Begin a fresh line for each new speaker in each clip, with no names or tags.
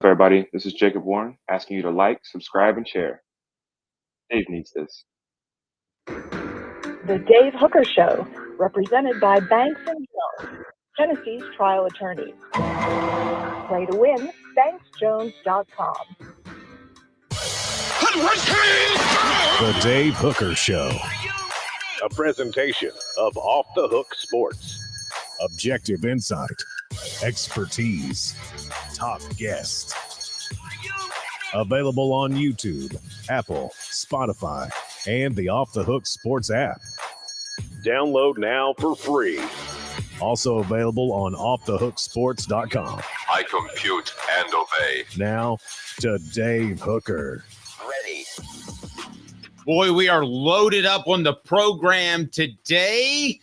everybody? This is Jacob Warren asking you to like, subscribe, and share. Dave needs this.
The Dave Hooker Show, represented by Banks & Jones, Tennessee's trial attorneys. Play to win, banksjones.com.
The Dave Hooker Show. A presentation of Off the Hook Sports. Objective insight, expertise, top guests. Available on YouTube, Apple, Spotify, and the Off the Hook Sports app. Download now for free. Also available on offthehooksports.com.
I compute and obey.
Now to Dave Hooker.
Ready.
Boy, we are loaded up on the program today.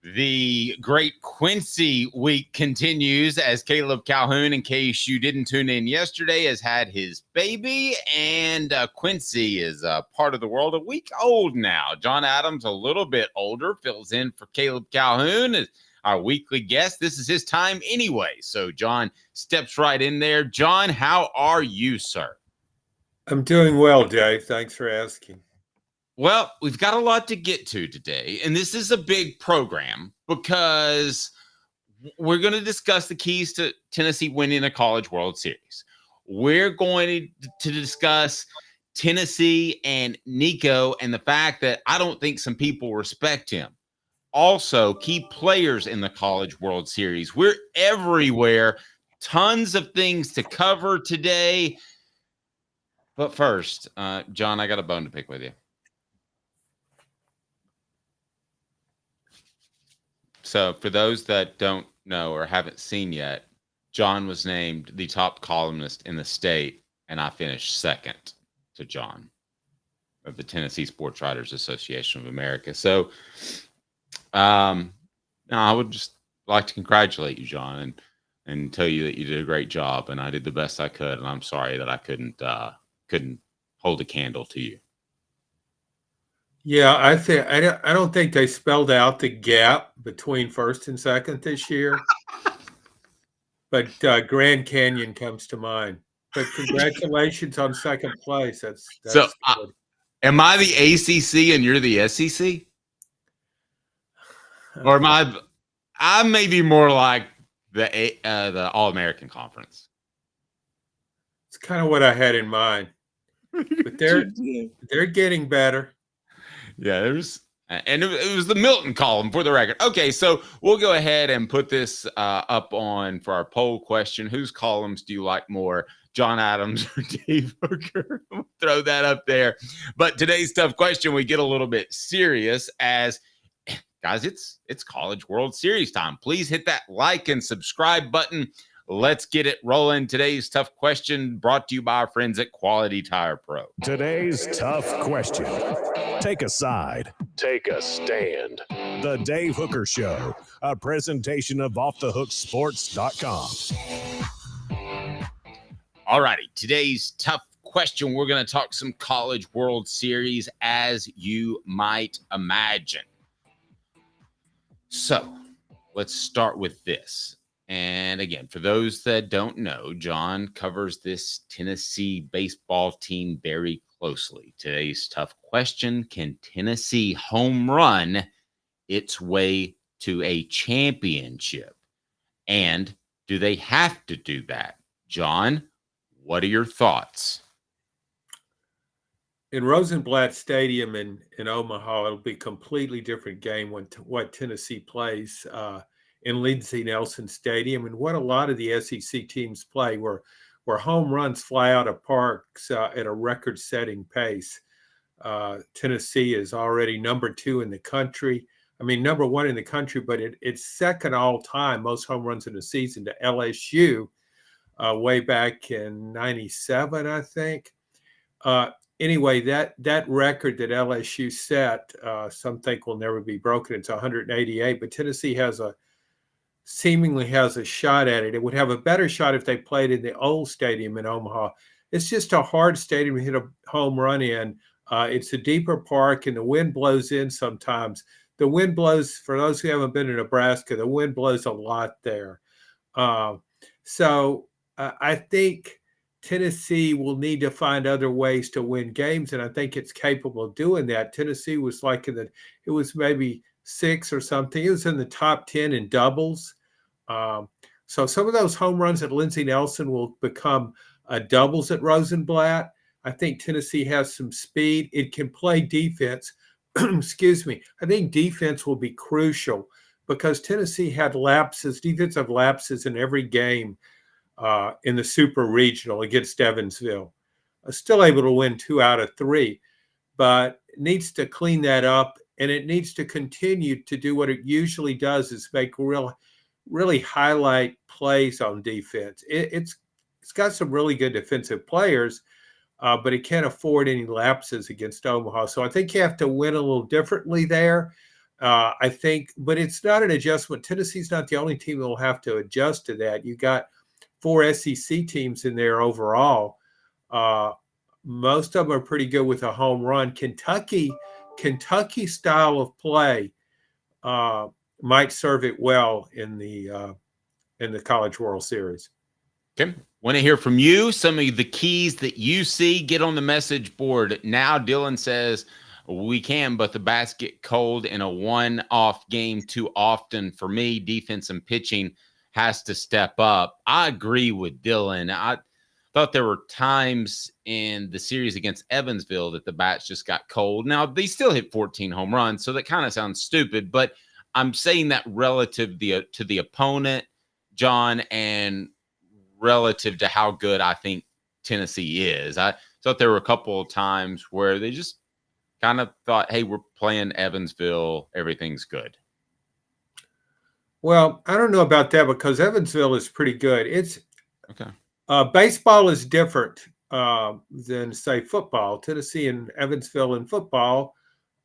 The great Quincy week continues as Caleb Calhoun, in case you didn't tune in yesterday, has had his baby, and Quincy is part of the world, a week old now. John Adams, a little bit older, fills in for Caleb Calhoun as our weekly guest. This is his time anyway, so John steps right in there. John, how are you, sir?
I'm doing well, Dave. Thanks for asking.
Well, we've got a lot to get to today, and this is a big program because we're going to discuss the keys to Tennessee winning a College World Series. We're going to discuss Tennessee and Nico and the fact that I don't think some people respect him. Also, key players in the College World Series. We're everywhere. Tons of things to cover today. But first, John, I got a bone to pick with you. So for those that don't know or haven't seen yet, John was named the top columnist in the state, and I finished second to John of the Tennessee Sports Writers Association of America. So I would just like to congratulate you, John, and tell you that you did a great job, and I did the best I could, and I'm sorry that I couldn't hold a candle to you.
Yeah, I don't think they spelled out the gap between first and second this year, but Grand Canyon comes to mind. But congratulations on second place. That's
so.
Good.
Am I the ACC and you're the SEC, or am I? I may be more like the All-American Conference.
It's kind of what I had in mind, but they're getting better.
Yeah, it was the Milton column for the record. Okay, so we'll go ahead and put this up on for our poll question. Whose columns do you like more, John Adams or Dave Hooker? We'll throw that up there. But today's tough question, we get a little bit serious as, guys, it's College World Series time. Please hit that like and subscribe button. Let's get it rolling. Today's tough question brought to you by our friends at Quality Tire Pro.
Today's tough question. Take a side. Take a stand. The Dave Hooker Show, a presentation of offthehooksports.com.
All righty. Today's tough question. We're going to talk some College World Series, as you might imagine. So let's start with this. And again, for those that don't know, John covers this Tennessee baseball team very closely. Today's tough question: can Tennessee home run its way to a championship? And do they have to do that? John, what are your thoughts?
In Rosenblatt Stadium in Omaha, it'll be a completely different game when what Tennessee plays in Lindsey Nelson Stadium, and what a lot of the SEC teams play, where home runs fly out of parks at a record-setting pace. Tennessee is already number 2 in the country. I mean, number 1 in the country, but it's second all time, most home runs in a season, to LSU way back in 97, I think. Anyway, that record that LSU set, some think will never be broken. It's 188, but Tennessee seemingly has a shot at it. It would have a better shot if they played in the old stadium in Omaha. It's just a hard stadium to hit a home run in. It's a deeper park, and the wind blows in sometimes. The wind blows, for those who haven't been to Nebraska, the wind blows a lot there. So I think Tennessee will need to find other ways to win games, and I think it's capable of doing that. Tennessee was like it was maybe 6 or something. It was in the top 10 in doubles. So some of those home runs at Lindsey Nelson will become doubles at Rosenblatt. I think Tennessee has some speed. It can play defense. Excuse me. I think defense will be crucial because Tennessee had lapses, defensive lapses in every game in the Super Regional against Evansville. Still able to win 2 out of 3, but it needs to clean that up, and it needs to continue to do what it usually does, is make really highlight plays on defense. It's got some really good defensive players, but it can't afford any lapses against Omaha. So I think you have to win a little differently there. I think, but it's not an adjustment. Tennessee's not the only team that will have to adjust to that. You got 4 SEC teams in there overall. Most of them are pretty good with a home run. Kentucky style of play might serve it well in the College World Series.
Okay. Want to hear from you. Some of the keys that you see. Get on the message board now. Dylan says we can, but the bats get cold in a one-off game too often for me. Defense and pitching has to step up. I agree with Dylan. I thought there were times in the series against Evansville that the bats just got cold. Now, they still hit 14 home runs, so that kind of sounds stupid, but I'm saying that relative to the opponent, John, and relative to how good I think Tennessee is. I thought there were a couple of times where they just kind of thought, hey, we're playing Evansville, everything's good.
Well, I don't know about that because Evansville is pretty good. It's
okay.
Baseball is different than, say, football. Tennessee and Evansville in football.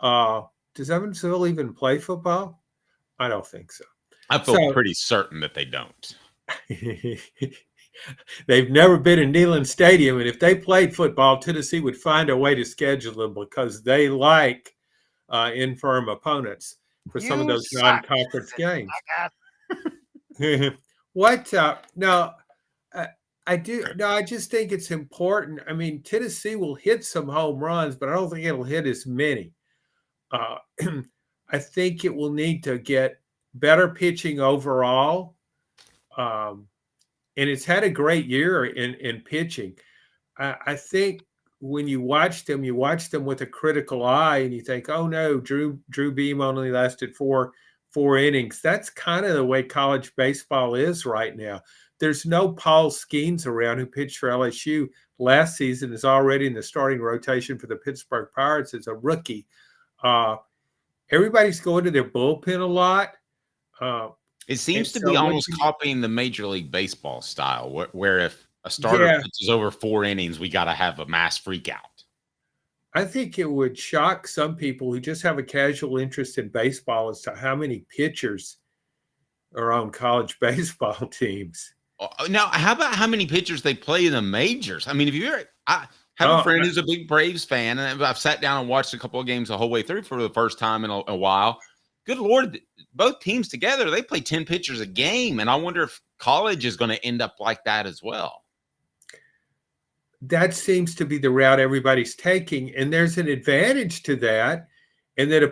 Does Evansville even play football? I don't think so.
I feel pretty certain that they don't.
They've never been in Neyland Stadium, and if they played football, Tennessee would find a way to schedule them because they like infirm opponents for some of those non-conference games. What? No, I do. No, I just think it's important. I mean, Tennessee will hit some home runs, but I don't think it'll hit as many. I think it will need to get better pitching overall. And it's had a great year in pitching. I think when you watch them with a critical eye, and you think, "Oh no, Drew Beam only lasted four innings." That's kind of the way college baseball is right now. There's no Paul Skeens around, who pitched for LSU last season, is already in the starting rotation for the Pittsburgh Pirates as a rookie. Everybody's going to their bullpen a lot.
It seems to be almost copying the Major League Baseball style, where if a starter pitches over 4 innings, we got to have a mass freak out.
I think it would shock some people who just have a casual interest in baseball as to how many pitchers are on college baseball teams.
Now, how about how many pitchers they play in the majors? I mean, I have a friend who's a big Braves fan, and I've sat down and watched a couple of games the whole way through for the first time in a while. Good Lord, both teams together, they play 10 pitchers a game, and I wonder if college is going to end up like that as well.
That seems to be the route everybody's taking, and there's an advantage to that, and that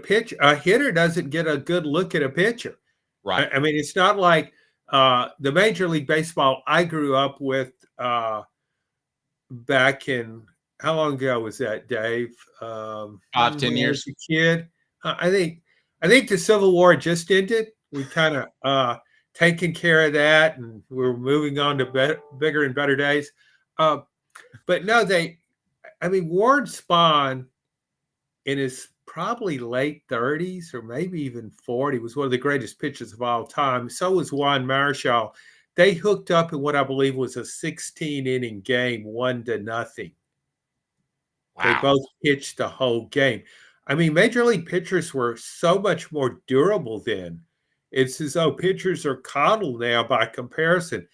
a hitter doesn't get a good look at a pitcher.
Right.
I mean, it's not like the Major League Baseball I grew up with back in, how long ago was that, Dave?
5-10 years.
As a kid, I think the Civil War just ended. We kind of taken care of that, and we're moving on to bigger and better days. But no, Warren Spahn, in his probably late 30s or maybe even 40, was one of the greatest pitchers of all time. So was Juan Marichal. They hooked up in what I believe was a 16-inning game, 1-0. Wow. They both pitched the whole game. I mean, Major League pitchers were so much more durable then. It's as though pitchers are coddled now by comparison.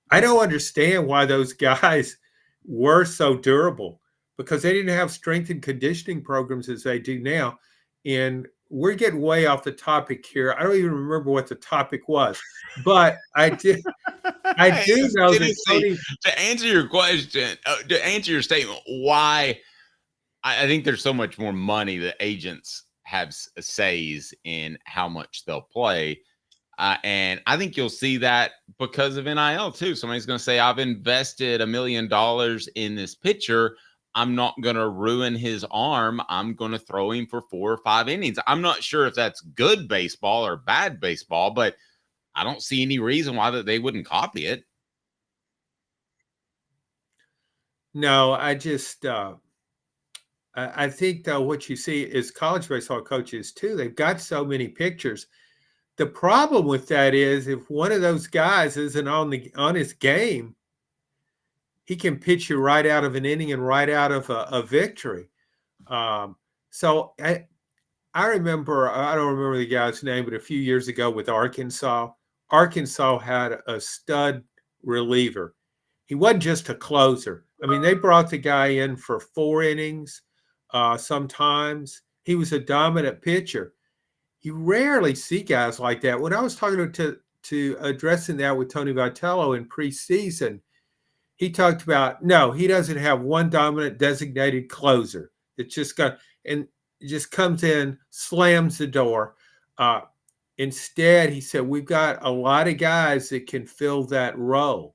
I don't understand why those guys were so durable, because they didn't have strength and conditioning programs as they do now. And we're getting way off the topic here. I don't even remember what the topic was, but I I do know that
Tennessee, to answer your question, to answer your statement, why I think there's so much more money that agents have says in how much they'll play. And I think you'll see that because of NIL too. Somebody's going to say, I've invested $1 million in this pitcher. I'm not going to ruin his arm. I'm going to throw him for 4 or 5 innings. I'm not sure if that's good baseball or bad baseball, but I don't see any reason why that they wouldn't copy it.
No, I think though what you see is college baseball coaches too. They've got so many pictures. The problem with that is if one of those guys isn't on his game, he can pitch you right out of an inning and right out of a victory. So I remember, I don't remember the guy's name, but a few years ago with Arkansas had a stud reliever. He wasn't just a closer. I mean, they brought the guy in for 4 innings. Sometimes he was a dominant pitcher. You rarely see guys like that. When I was talking to addressing that with Tony Vitello in preseason, he talked about, no, he doesn't have one dominant designated closer. It's just just comes in, slams the door. Instead, he said, we've got a lot of guys that can fill that role.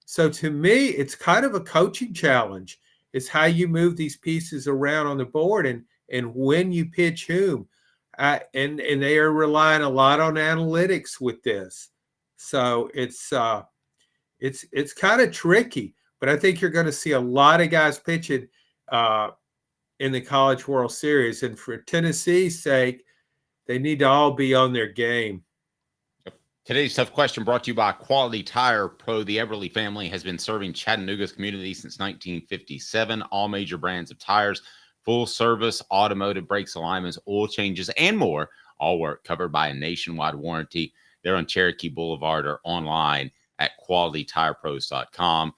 So to me, it's kind of a coaching challenge. It's how you move these pieces around on the board and when you pitch whom. And they are relying a lot on analytics with this. So it's kind of tricky, but I think you're going to see a lot of guys pitching in the College World Series. And for Tennessee's sake, they need to all be on their game.
Today's tough question brought to you by Quality Tire Pro. The Eberle family has been serving Chattanooga's community since 1957. All major brands of tires, full service, automotive, brakes, alignments, oil changes, and more. All work covered by a nationwide warranty. They're on Cherokee Boulevard or online at qualitytirepros.com.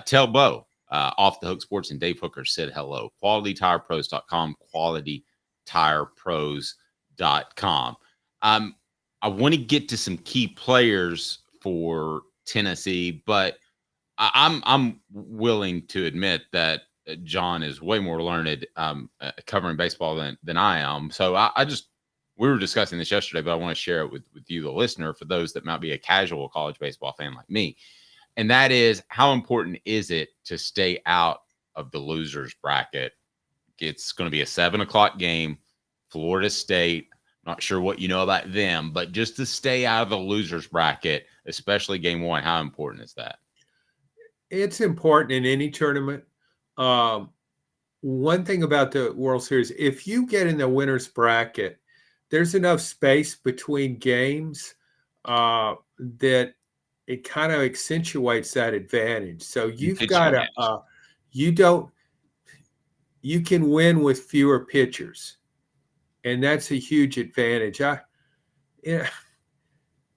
Tell Bo, Off the Hook Sports and Dave Hooker said hello. qualitytirepros.com, qualitytirepros.com. I want to get to some key players for Tennessee, but I'm willing to admit that John is way more learned covering baseball than I am. So we were discussing this yesterday, but I want to share it with you, the listener, for those that might be a casual college baseball fan like me. And that is, how important is it to stay out of the losers bracket? It's going to be a 7:00 game, Florida State. Not sure what you know about them, but just to stay out of the losers bracket, especially game 1, how important is that?
It's important in any tournament. One thing about the World Series, if you get in the winner's bracket, there's enough space between games that it kind of accentuates that advantage. So you've got you can win with fewer pitchers. And that's a huge advantage.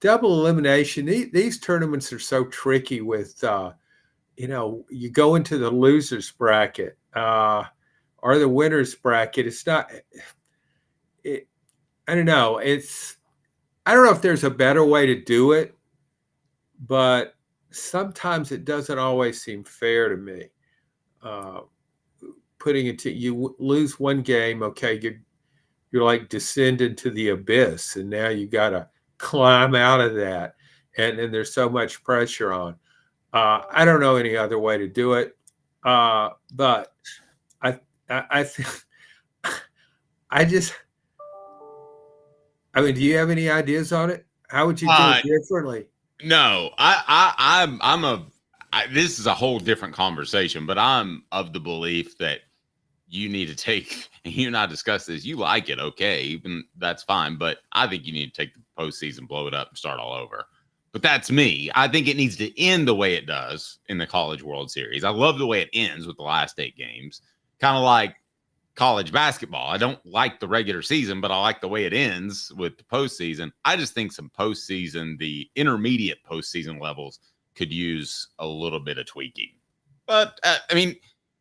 Double elimination, these tournaments are so tricky with, you go into the loser's bracket or the winner's bracket. It's not, I don't know. I don't know if there's a better way to do it, but sometimes it doesn't always seem fair to me. Putting it to, you lose one game, okay, you're like descending to the abyss, and now you got to climb out of that, and there's so much pressure on. I don't know any other way to do it, but I think do you have any ideas on it? How would you do it differently?
No, this is a whole different conversation, but I'm of the belief that you need to take, and you and I discussed this, you like it, okay, even that's fine, but I think you need to take the postseason, blow it up, and start all over. But that's me. I think it needs to end the way it does in the College World Series. I love the way it ends with the last 8 games, kind of like college basketball. I don't like the regular season, but I like the way it ends with the postseason. I just think some postseason, the intermediate postseason levels could use a little bit of tweaking. But,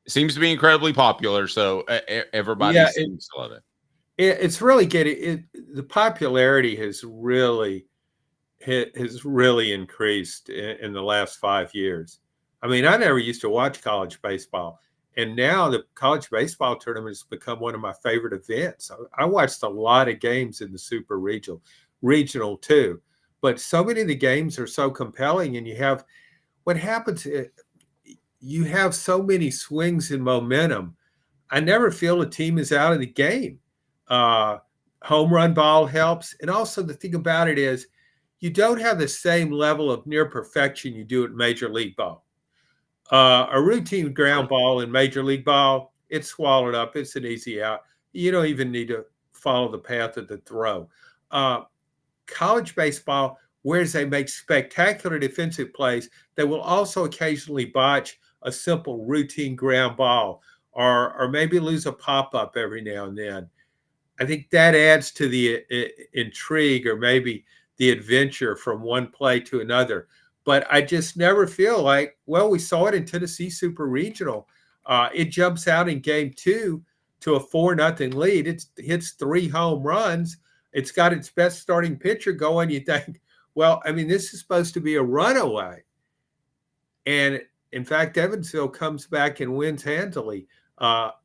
it seems to be incredibly popular, so everybody seems to love it.
It's really getting the popularity has really has really increased in the last 5 years. I mean, I never used to watch college baseball, and now the college baseball tournament has become one of my favorite events. I watched a lot of games in the super regional too, but so many of the games are so compelling, and what happens, you have so many swings in momentum. I never feel a team is out of the game. Home run ball helps. And also the thing about it is you don't have the same level of near perfection you do at Major League Ball. A routine ground ball in Major League Ball, it's swallowed up. It's an easy out. You don't even need to follow the path of the throw. College baseball, whereas they make spectacular defensive plays, they will also occasionally botch a simple routine ground ball or maybe lose a pop-up every now and then. I think that adds to the intrigue or maybe the adventure from one play to another. But I just never feel like, well, we saw it in Tennessee Super Regional. It jumps out in game 2 to a 4-0 lead. It hits 3 home runs. It's got its best starting pitcher going. You think, well, I mean, this is supposed to be a runaway. And in fact, Evansville comes back and wins handily,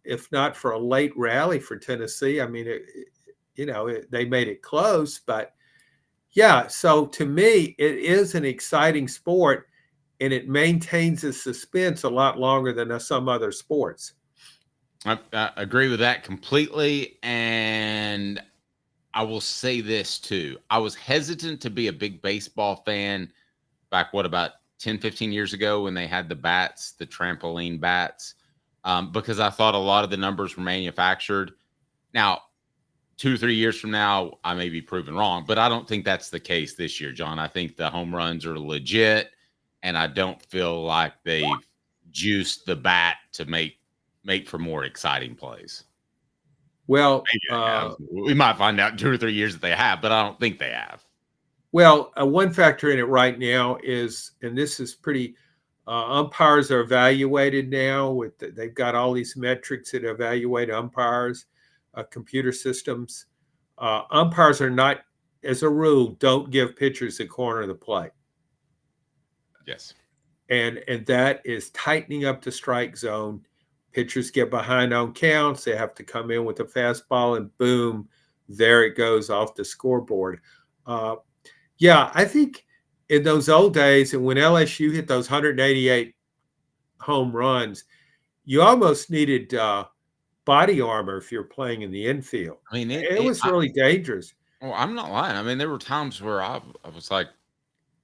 if not for a late rally for Tennessee. I mean, they made it close, but yeah. So to me, it is an exciting sport, and it maintains the suspense a lot longer than some other sports.
I agree with that completely. And I will say this too. I was hesitant to be a big baseball fan back, about 10, 15 years ago when they had the bats, the trampoline bats, because I thought a lot of the numbers were manufactured. Now, 2 or 3 years from now, I may be proven wrong, but I don't think that's the case this year, John. I think the home runs are legit, and I don't feel like they've juiced the bat to make for more exciting plays.
Well,
we might find out in 2 or 3 years that they have, but I don't think they have.
Well, one factor in it right now is, and this is pretty, umpires are evaluated now. They've got all these metrics that evaluate umpires, computer systems. Umpires are not, as a rule, don't give pitchers the corner of the plate.
Yes.
And that is tightening up the strike zone. Pitchers get behind on counts. They have to come in with a fastball, and boom, there it goes off the scoreboard. Yeah, I think in those old days, and when LSU hit those 188 home runs, you almost needed body armor if you're playing in the infield. I mean, it was really dangerous.
Well, I'm not lying. I mean, there were times where I was like,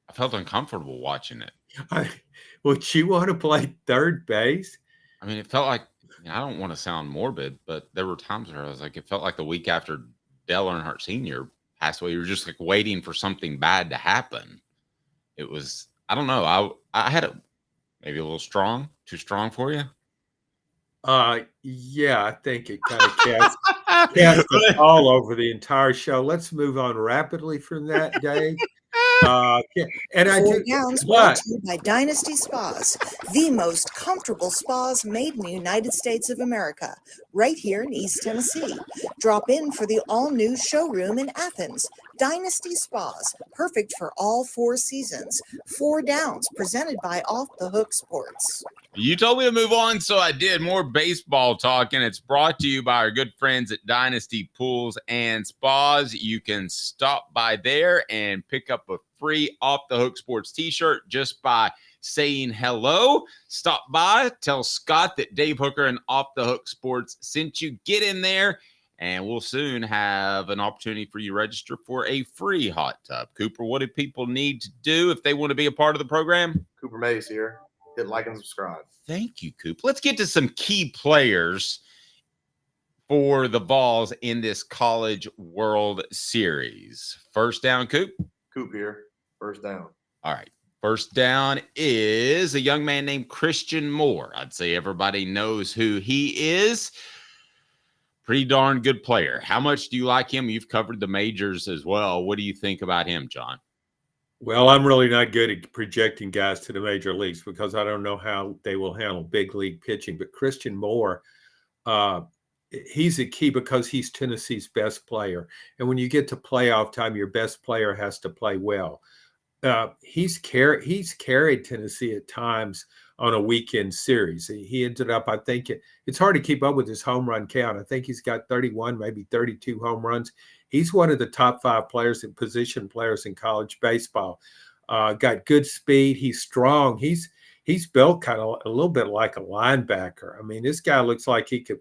I felt uncomfortable watching it.
Would you want to play third base?
I mean, it felt like, I don't want to sound morbid, but there were times where I was like, it felt like the week after Dale Earnhardt Sr. passed away, you were just like waiting for something bad to happen. It was, I don't know. I had it maybe a little too strong for you.
Yeah, I think it kind of cast it all over the entire show. Let's move on rapidly from that, Dave. And I do.
Downs brought to you by Dynasty Spas, the most comfortable spas made in the United States of America, right here in East Tennessee. Drop in for the all-new showroom in Athens. Dynasty Spas, perfect for all 4 seasons. 4 Downs, presented by Off the Hook Sports.
You told me to move on, so I did. More baseball talk, and it's brought to you by our good friends at Dynasty Pools and Spas. You can stop by there and pick up a free Off the Hook Sports t-shirt just by saying hello. Stop by, tell Scott that Dave Hooker and Off the Hook Sports sent you. Get in there, and we'll soon have an opportunity for you to register for a free hot tub. Cooper, what do people need to do if they want to be a part of the program?
Cooper Mays here. Hit like and subscribe.
Thank you, Coop. Let's get to some key players for the Vols in this College World Series. First down, Coop.
Coop here. First down.
All right. First down is a young man named Christian Moore. I'd say everybody knows who he is. Pretty darn good player. How much do you like him? You've covered the majors as well. What do you think about him, John?
Well, I'm really not good at projecting guys to the major leagues because I don't know how they will handle big league pitching. But Christian Moore, he's a key because he's Tennessee's best player. And when you get to playoff time, your best player has to play well. he's carried Tennessee at times on a weekend series. He ended up, I think it's hard to keep up with his home run count. I think he's got 31, maybe 32 home runs. He's one of the top 5 players and position players in college baseball. Got good speed. He's strong. He's built kind of a little bit like a linebacker. I mean, this guy looks like he could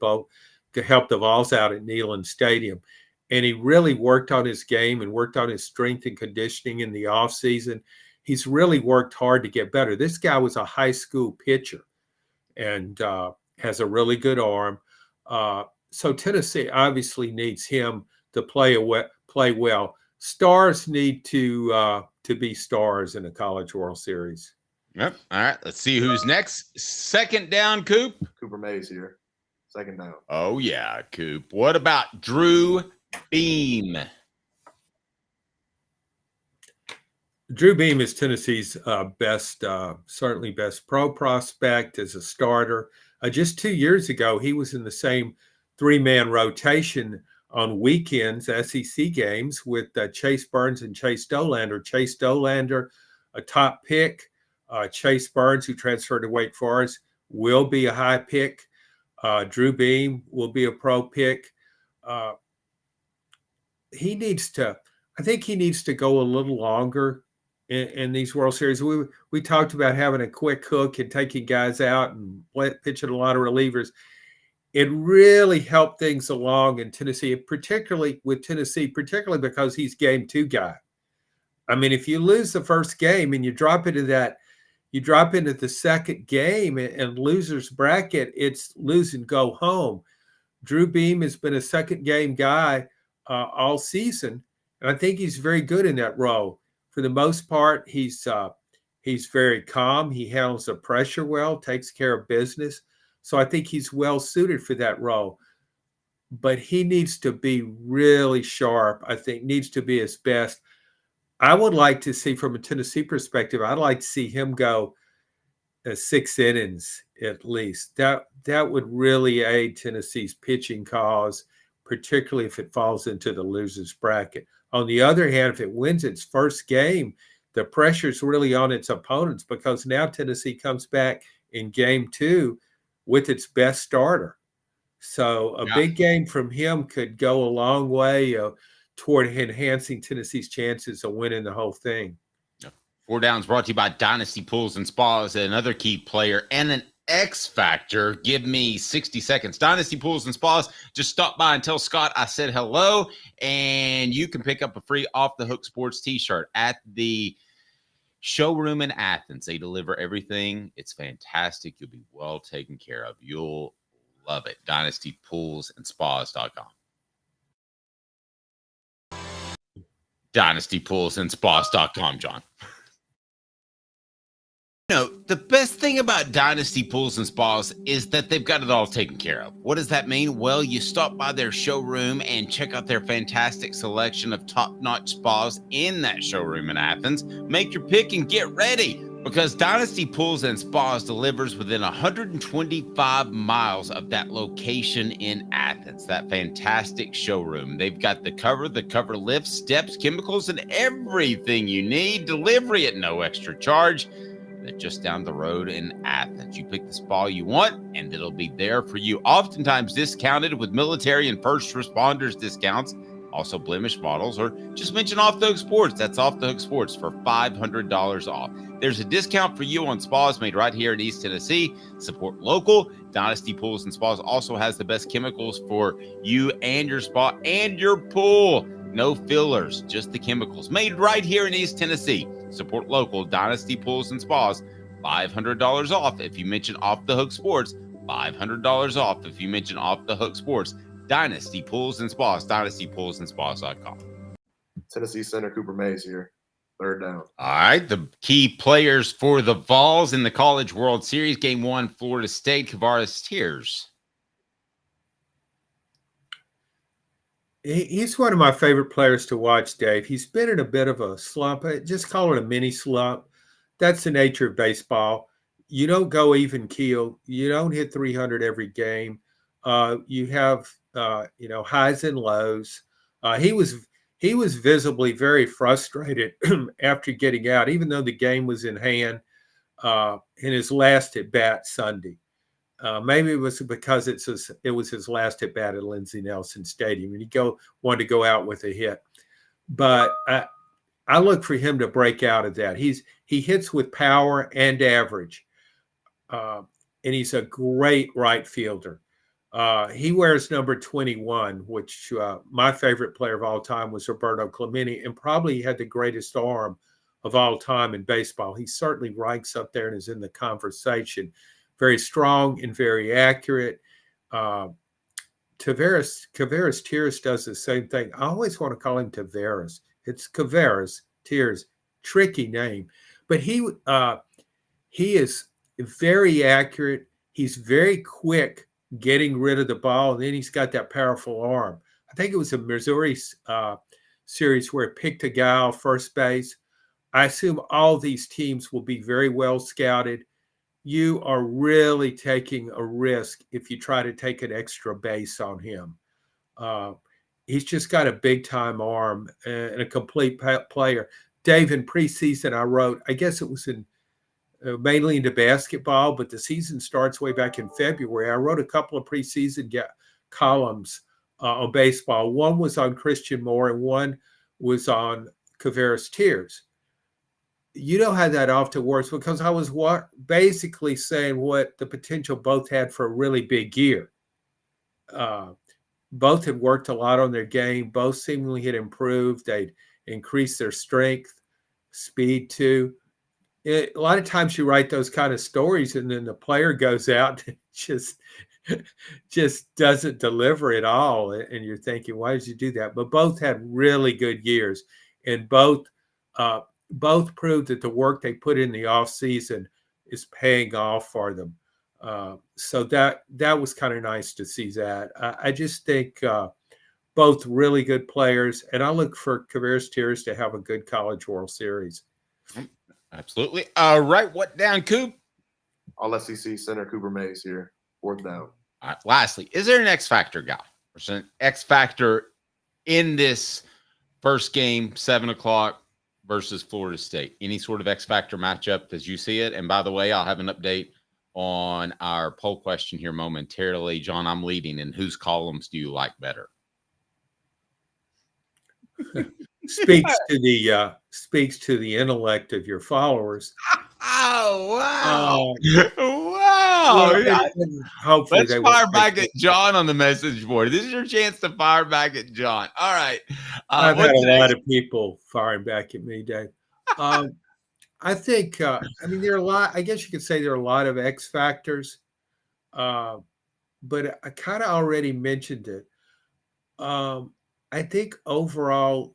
help the Vols out at Neyland Stadium. And he really worked on his game and worked on his strength and conditioning in the offseason. He's really worked hard to get better. This guy was a high school pitcher and has a really good arm. So Tennessee obviously needs him to play well. Stars need to be stars in a College World Series.
Yep. All right. Let's see who's next. Second down, Coop.
Cooper Mays here. Second down.
Oh, yeah, Coop. What about Drew Beam?
Drew Beam is Tennessee's certainly best pro prospect as a starter. Just 2 years ago, he was in the same 3-man rotation on weekends, SEC games, with Chase Burns and Chase Dolander. Chase Dolander, a top pick. Chase Burns, who transferred to Wake Forest, will be a high pick. Drew Beam will be a pro pick. I think he needs to go a little longer in these World Series. We talked about having a quick hook and taking guys out and pitching a lot of relievers. It really helped things along in Tennessee, particularly because he's game 2 guy. I mean, if you lose the first game and you drop into the second game and loser's bracket, it's lose and go home. Drew Beam has been a second game guy all season, and I think he's very good in that role. For the most part, he's very calm. He handles the pressure well, takes care of business. So I think he's well suited for that role. But he needs to be really sharp. I think needs to be his best. I would like to see, from a Tennessee perspective, I'd like to see him go 6 innings at least. That would really aid Tennessee's pitching cause, particularly if it falls into the loser's bracket. On the other hand, if it wins its first game, the pressure's really on its opponents, because now Tennessee comes back in game 2 with its best starter. So a big game from him could go a long way toward enhancing Tennessee's chances of winning the whole thing.
4 Downs brought to you by Dynasty Pools and Spas, another key player and an X factor. Give me 60 seconds. Dynasty Pools and Spas. Just stop by and tell Scott I said hello, and you can pick up a free Off the Hook Sports t-shirt at the showroom in Athens. They deliver everything. It's fantastic. You'll be well taken care of. You'll love it. DynastyPoolsandSpas.com. DynastyPoolsandSpas.com, John. The best thing about Dynasty Pools and Spas is that they've got it all taken care of. What does that mean? Well, you stop by their showroom and check out their fantastic selection of top-notch spas in that showroom in Athens. Make your pick and get ready, because Dynasty Pools and Spas delivers within 125 miles of that location in Athens, that fantastic showroom. They've got the cover lift, steps, chemicals, and everything you need. Delivery at no extra charge. They're just down the road in Athens. You pick the spa you want, and it'll be there for you. Oftentimes discounted with military and first responders discounts. Also blemish models, or just mention Off the Hook Sports. That's Off the Hook Sports for $500 off. There's a discount for you on spas made right here in East Tennessee. Support local. Dynasty Pools and Spas also has the best chemicals for you and your spa and your pool. No fillers, just the chemicals made right here in East Tennessee. Support local. Dynasty Pools and Spas, $500 off if you mention Off the Hook Sports. $500 off if you mention Off the Hook Sports. Dynasty Pools and Spas, DynastyPoolsandSpas.com.
Tennessee center Cooper Mays here. Third down.
All right, the key players for the Vols in the College World Series. Game 1, Florida State. Kavaris Tears.
He's one of my favorite players to watch, Dave. He's been in a bit of a slump. Just call it a mini slump. That's the nature of baseball. You don't go even keel. You don't hit 300 every game. You have highs and lows. He he was visibly very frustrated after getting out, even though the game was in hand in his last at bat Sunday. Maybe it was because it was his last at bat at Lindsey Nelson Stadium, and he wanted to go out with a hit. But I look for him to break out of that. He hits with power and average, and he's a great right fielder. He wears number 21, which my favorite player of all time was Roberto Clemente, and probably had the greatest arm of all time in baseball. He certainly ranks up there and is in the conversation. Very strong and very accurate. Tavares Tiers does the same thing. I always want to call him Tavares. It's Tavares Tiers, tricky name, but he is very accurate. He's very quick getting rid of the ball, and then he's got that powerful arm. I think it was a Missouri series where it picked a guy off first base. I assume all these teams will be very well scouted. You are really taking a risk if you try to take an extra base on him. He's just got a big-time arm and a complete player. Dave, in preseason, I wrote, I guess it was mainly into basketball, but the season starts way back in February. I wrote a couple of preseason columns on baseball. One was on Christian Moore and one was on Tavares Tiers. You know how that often works, because I was basically saying what the potential both had for a really big year. Both had worked a lot on their game. Both seemingly had improved. They'd increased their strength, speed too. A lot of times you write those kind of stories and then the player goes out and just doesn't deliver at all. And you're thinking, why did you do that? But both had really good years, and both proved that the work they put in the off season is paying off for them. So that was kind of nice to see that. I just think both really good players, and I look for Tavares Tiers to have a good College World Series.
Absolutely. All right. What down, Coop?
All SEC center Cooper Mays here. 4th down.
All right. Lastly, is there an X factor guy? There's an X factor in this first game, 7:00 versus Florida State. Any sort of X factor matchup as you see it? And by the way, I'll have an update on our poll question here momentarily. John, I'm leading. And whose columns do you like better?
Speaks to the intellect of your followers.
Oh, wow.
Wow.
Well, let's fire back at John on the message board. This is your chance to fire back at John. All right.
I've had a lot of people firing back at me, Dave. I think, there are a lot, I guess you could say there are a lot of X factors, but I kind of already mentioned it. I think overall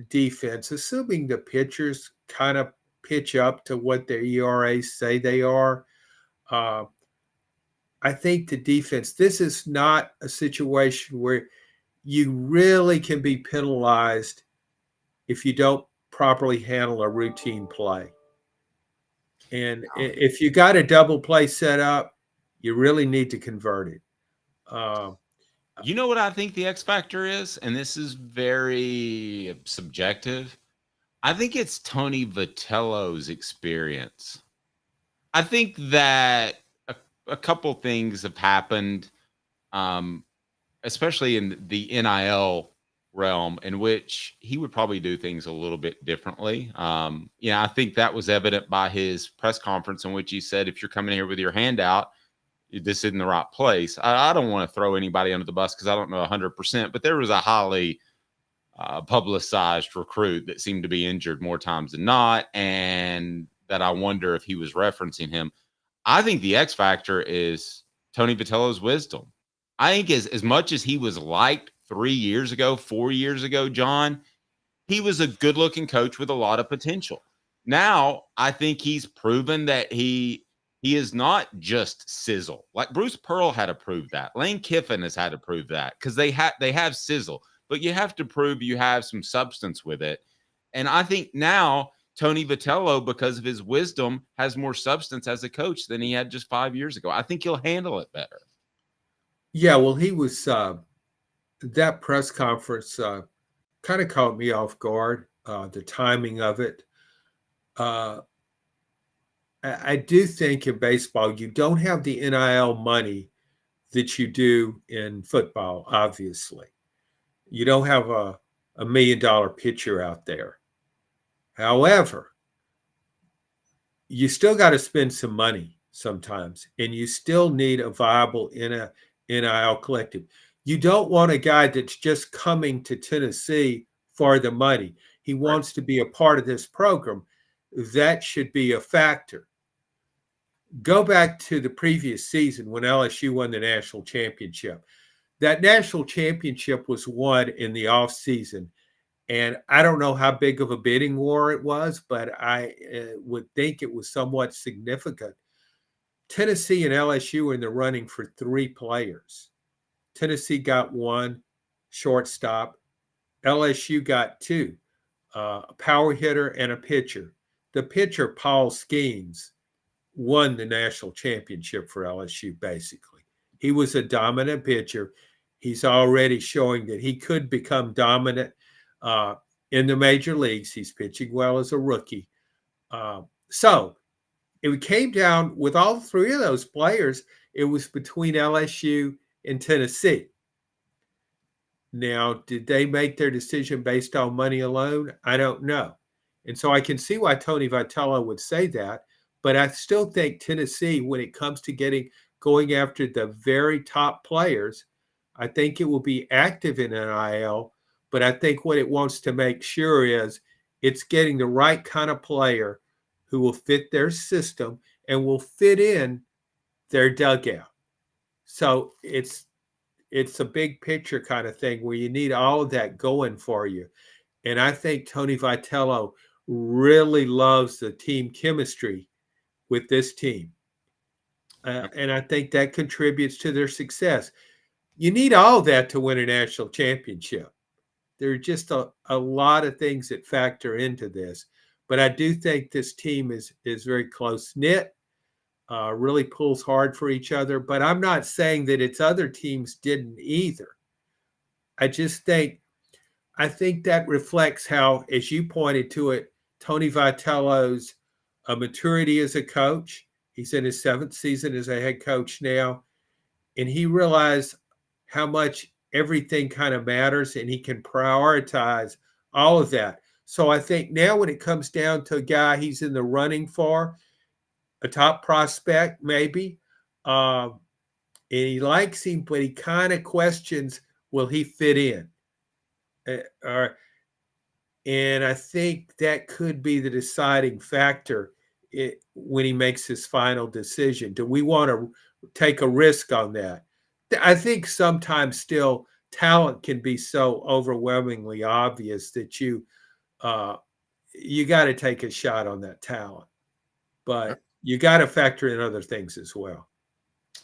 defense, assuming the pitchers kind of pitch up to what their ERAs say they are, I think the defense, this is not a situation where you really can be penalized if you don't properly handle a routine play. And if you got a double play set up, you really need to convert it.
You know what I think the X factor is? And this is very subjective. I think it's Tony Vitello's experience. I think that a couple things have happened, especially in the NIL realm, in which he would probably do things a little bit differently. I think that was evident by his press conference in which he said, if you're coming here with your handout, this isn't the right place. I don't want to throw anybody under the bus because I don't know 100%, but there was a highly publicized recruit that seemed to be injured more times than not, and that I wonder if he was referencing him. I think the X factor is Tony Vitello's wisdom. I think as much as he was liked 3 years ago, 4 years ago, John, he was a good-looking coach with a lot of potential. Now, I think he's proven that he is not just sizzle. Like Bruce Pearl had to prove that. Lane Kiffin has had to prove that, because they have sizzle, but you have to prove you have some substance with it. And I think now Tony Vitello, because of his wisdom, has more substance as a coach than he had just 5 years ago. I think he'll handle it better.
Yeah, well, he was that press conference kind of caught me off guard, the timing of it. I do think in baseball, you don't have the NIL money that you do in football, obviously. You don't have a $1 million pitcher out there. However, you still got to spend some money sometimes, and you still need a viable NIL collective. You don't want a guy that's just coming to Tennessee for the money. He wants to be a part of this program. That should be a factor. Go back to the previous season when LSU won the national championship. That national championship was won in the offseason. And I don't know how big of a bidding war it was, but I would think it was somewhat significant. Tennessee and LSU were in the running for 3 players. Tennessee got 1 shortstop. LSU got 2, a power hitter and a pitcher. The pitcher, Paul Skeens, won the national championship for LSU, basically. He was a dominant pitcher. He's already showing that he could become dominant in the major leagues. He's pitching well as a rookie. So it came down with all 3 of those players. It was between LSU and Tennessee. Now, did they make their decision based on money alone? I don't know. And so I can see why Tony Vitello would say that. But I still think Tennessee, when it comes to going after the very top players, I think it will be active in NIL. But I think what it wants to make sure is it's getting the right kind of player who will fit their system and will fit in their dugout. So it's a big picture kind of thing where you need all of that going for you. And I think Tony Vitello really loves the team chemistry with this team. And I think that contributes to their success. You need all that to win a national championship. There are just a lot of things that factor into this. But I do think this team is very close-knit, really pulls hard for each other. But I'm not saying that its other teams didn't either. I think that reflects how, as you pointed to it, Tony Vitello's maturity as a coach. He's in his 7th season as a head coach now. And he realized how much everything kind of matters, and he can prioritize all of that. So I think now when it comes down to a guy he's in the running for, a top prospect maybe, and he likes him, but he kind of questions, will he fit in? And I think that could be the deciding factor when he makes his final decision. Do we want to take a risk on that? I think sometimes still talent can be so overwhelmingly obvious that you got to take a shot on that talent. But you got to factor in other things as well.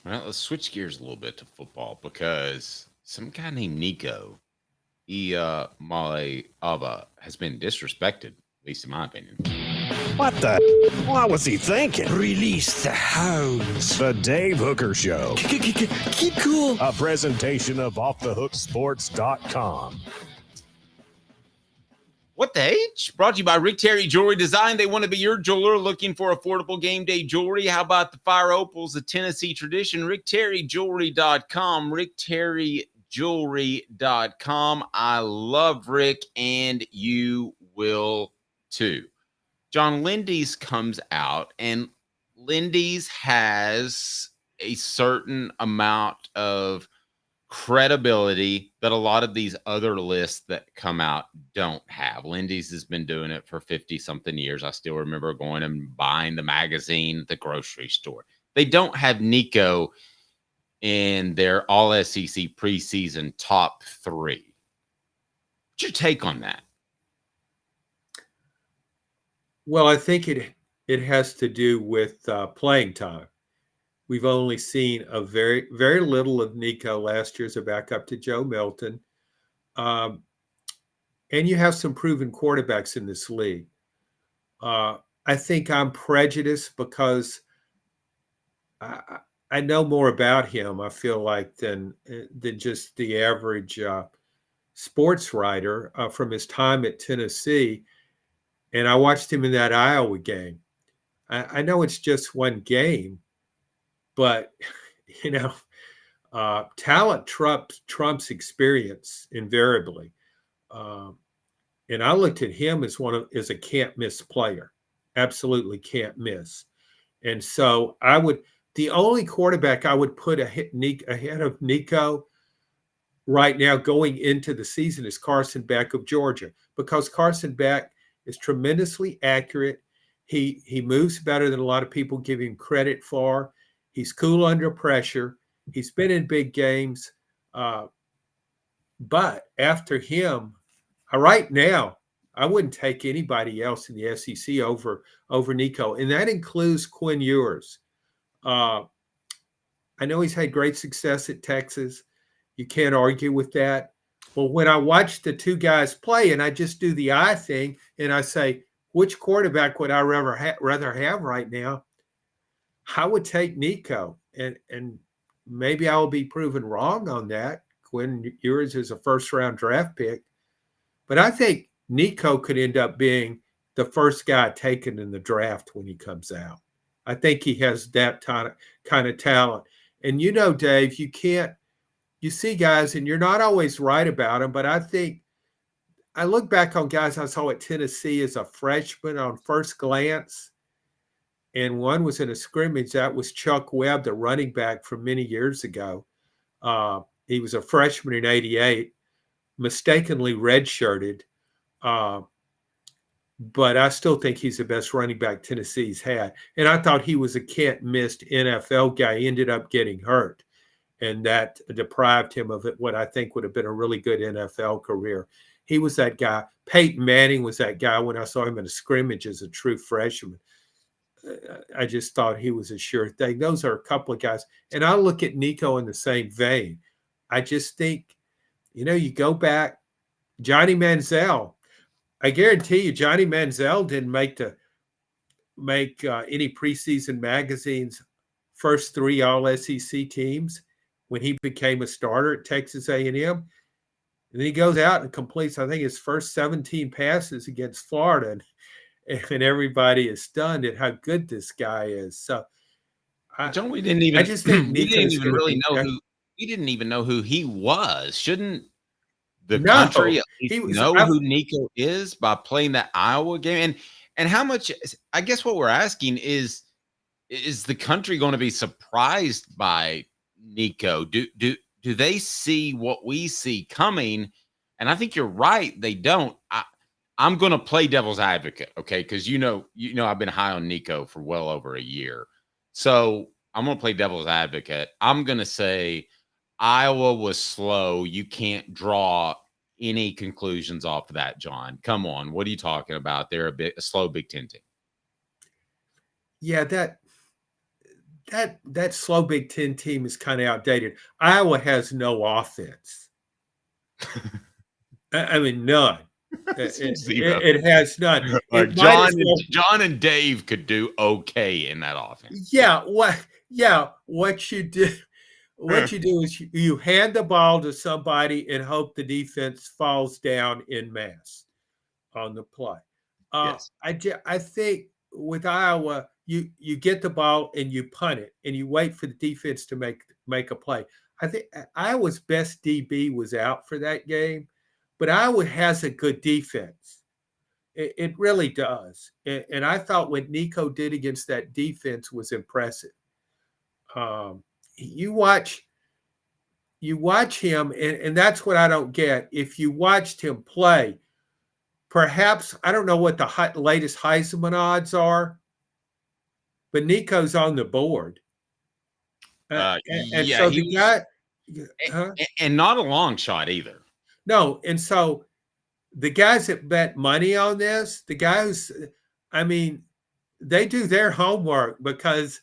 Well, let's switch gears a little bit to football because some guy named Nico Male Aba has been disrespected, at least in my opinion.
What the? What was he thinking?
Release the hounds.
The Dave Hooker Show.
Keep cool.
A presentation of OffTheHookSports.com.
What the H? Brought to you by Rick Terry Jewelry Design. They want to be your jeweler looking for affordable game day jewelry. How about the Fire Opals, a Tennessee tradition? RickTerryJewelry.com. RickTerryJewelry.com. I love Rick, and you will too. John, Lindy's comes out, and Lindy's has a certain amount of credibility that a lot of these other lists that come out don't have. Lindy's has been doing it for 50-something years. I still remember going and buying the magazine at the grocery store. They don't have Nico in their all-SEC preseason top 3. What's your take on that?
Well, I think it has to do with playing time. We've only seen a very, very little of Nico last year as a backup to Joe Milton. And you have some proven quarterbacks in this league. I think I'm prejudiced because I know more about him, I feel like, than just the average sports writer from his time at Tennessee, and I watched him in that Iowa game. I know it's just one game, but talent trumps experience invariably. And I looked at him as a can't miss player, absolutely can't miss. And so the only quarterback I would put ahead of Nico right now going into the season is Carson Beck of Georgia, because Carson Beck is tremendously accurate. He moves better than a lot of people give him credit for. He's cool under pressure. He's been in big games. But after him, right now, I wouldn't take anybody else in the SEC over Nico, and that includes Quinn Ewers. I know he's had great success at Texas. You can't argue with that. But when I watch the two guys play, and I just do the eye thing, and I say, which quarterback would I rather have right now? I would take Nico, and maybe I will be proven wrong on that. Quinn Ewers is a first-round draft pick, but I think Nico could end up being the first guy taken in the draft when he comes out. I think he has that kind of talent. And Dave, you see guys, and you're not always right about them, but I look back on guys I saw at Tennessee as a freshman on first glance, and one was in a scrimmage. That was Chuck Webb, the running back from many years ago. He was a freshman in '88, mistakenly redshirted, but I still think he's the best running back Tennessee's had. And I thought he was a can't-miss NFL guy. He ended up getting hurt, and that deprived him of what I think would have been a really good NFL career. He was that guy. Peyton Manning was that guy when I saw him in a scrimmage as a true freshman. I just thought he was a sure thing. Those are a couple of guys. And I look at Nico in the same vein. I just think, you go back, Johnny Manziel. I guarantee you Johnny Manziel didn't make any preseason magazine's first 3 all-SEC teams when he became a starter at Texas A&M. And then he goes out and completes, I think, his first 17 passes against Florida. And everybody is stunned at how good this guy is. So,
John, we didn't even know who he was. Shouldn't the country at least know who Nico is by playing that Iowa game? And how much? I guess what we're asking is the country going to be surprised by Nico? Do they see what we see coming? And I think you're right. They don't. I'm going to play devil's advocate, okay? Because I've been high on Nico for well over a year. So I'm going to play devil's advocate. I'm going to say Iowa was slow. You can't draw any conclusions off of that, John. Come on. What are you talking about? They're a slow Big Ten team.
Yeah, that slow Big Ten team is kind of outdated. Iowa has no offense. I mean, none. It has none.
John and Dave could do okay in that offense.
Yeah. What you do is you hand the ball to somebody and hope the defense falls down en masse on the play.
Yes.
I think with Iowa, you get the ball and you punt it and you wait for the defense to make a play. I think Iowa's best DB was out for that game. But Iowa has a good defense. It really does. And I thought what Nico did against that defense was impressive. You watch him, and that's what I don't get. If you watched him play, perhaps, I don't know what the latest Heisman odds are, but Nico's on the board. So the guy...
And not a long shot either.
No, and so the guys that bet money on this, they do their homework because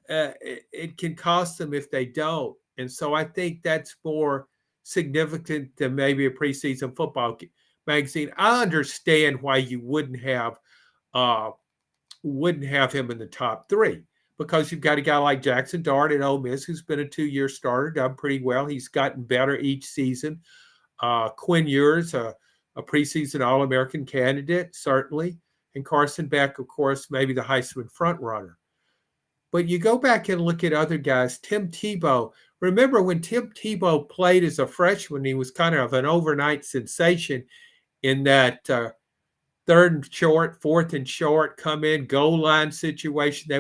it can cost them if they don't. And so I think that's more significant than maybe a preseason football magazine. I understand why you wouldn't have him in the top 3 because you've got a guy like Jackson Dart at Ole Miss who's been a 2-year starter, done pretty well. He's gotten better each season. Quinn Ewers, a preseason All-American candidate, certainly, and Carson Beck, of course, maybe the Heisman frontrunner. But you go back and look at other guys. Tim Tebow. Remember when Tim Tebow played as a freshman, he was kind of an overnight sensation in that third and short, fourth and short, come in, goal line situation.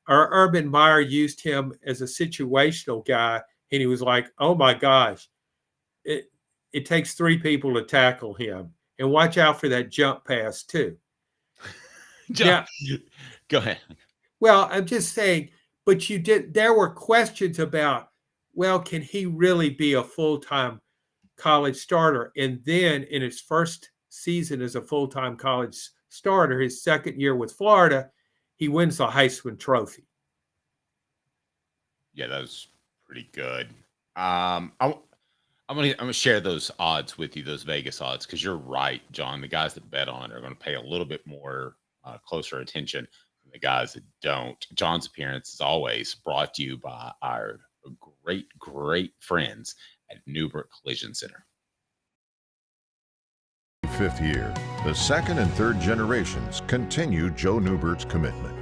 Urban Meyer used him as a situational guy, and he was like, oh my gosh, it takes three people to tackle him. And watch out for that jump pass too.
Yeah. Go ahead.
Well, I'm just saying, but there were questions about, well, can he really be a full-time college starter? And then in his first season as a full-time college starter, his second year with Florida, he wins the Heisman Trophy.
Yeah, that was pretty good. I'm gonna share those odds with you, those Vegas odds, because you're right, John. The guys that bet on it are going to pay a little bit more closer attention than the guys that don't. John's appearance is always brought to you by our great friends at Neubert Collision Center.
Fifth year, the second and third generations continue Joe Neubert's commitment.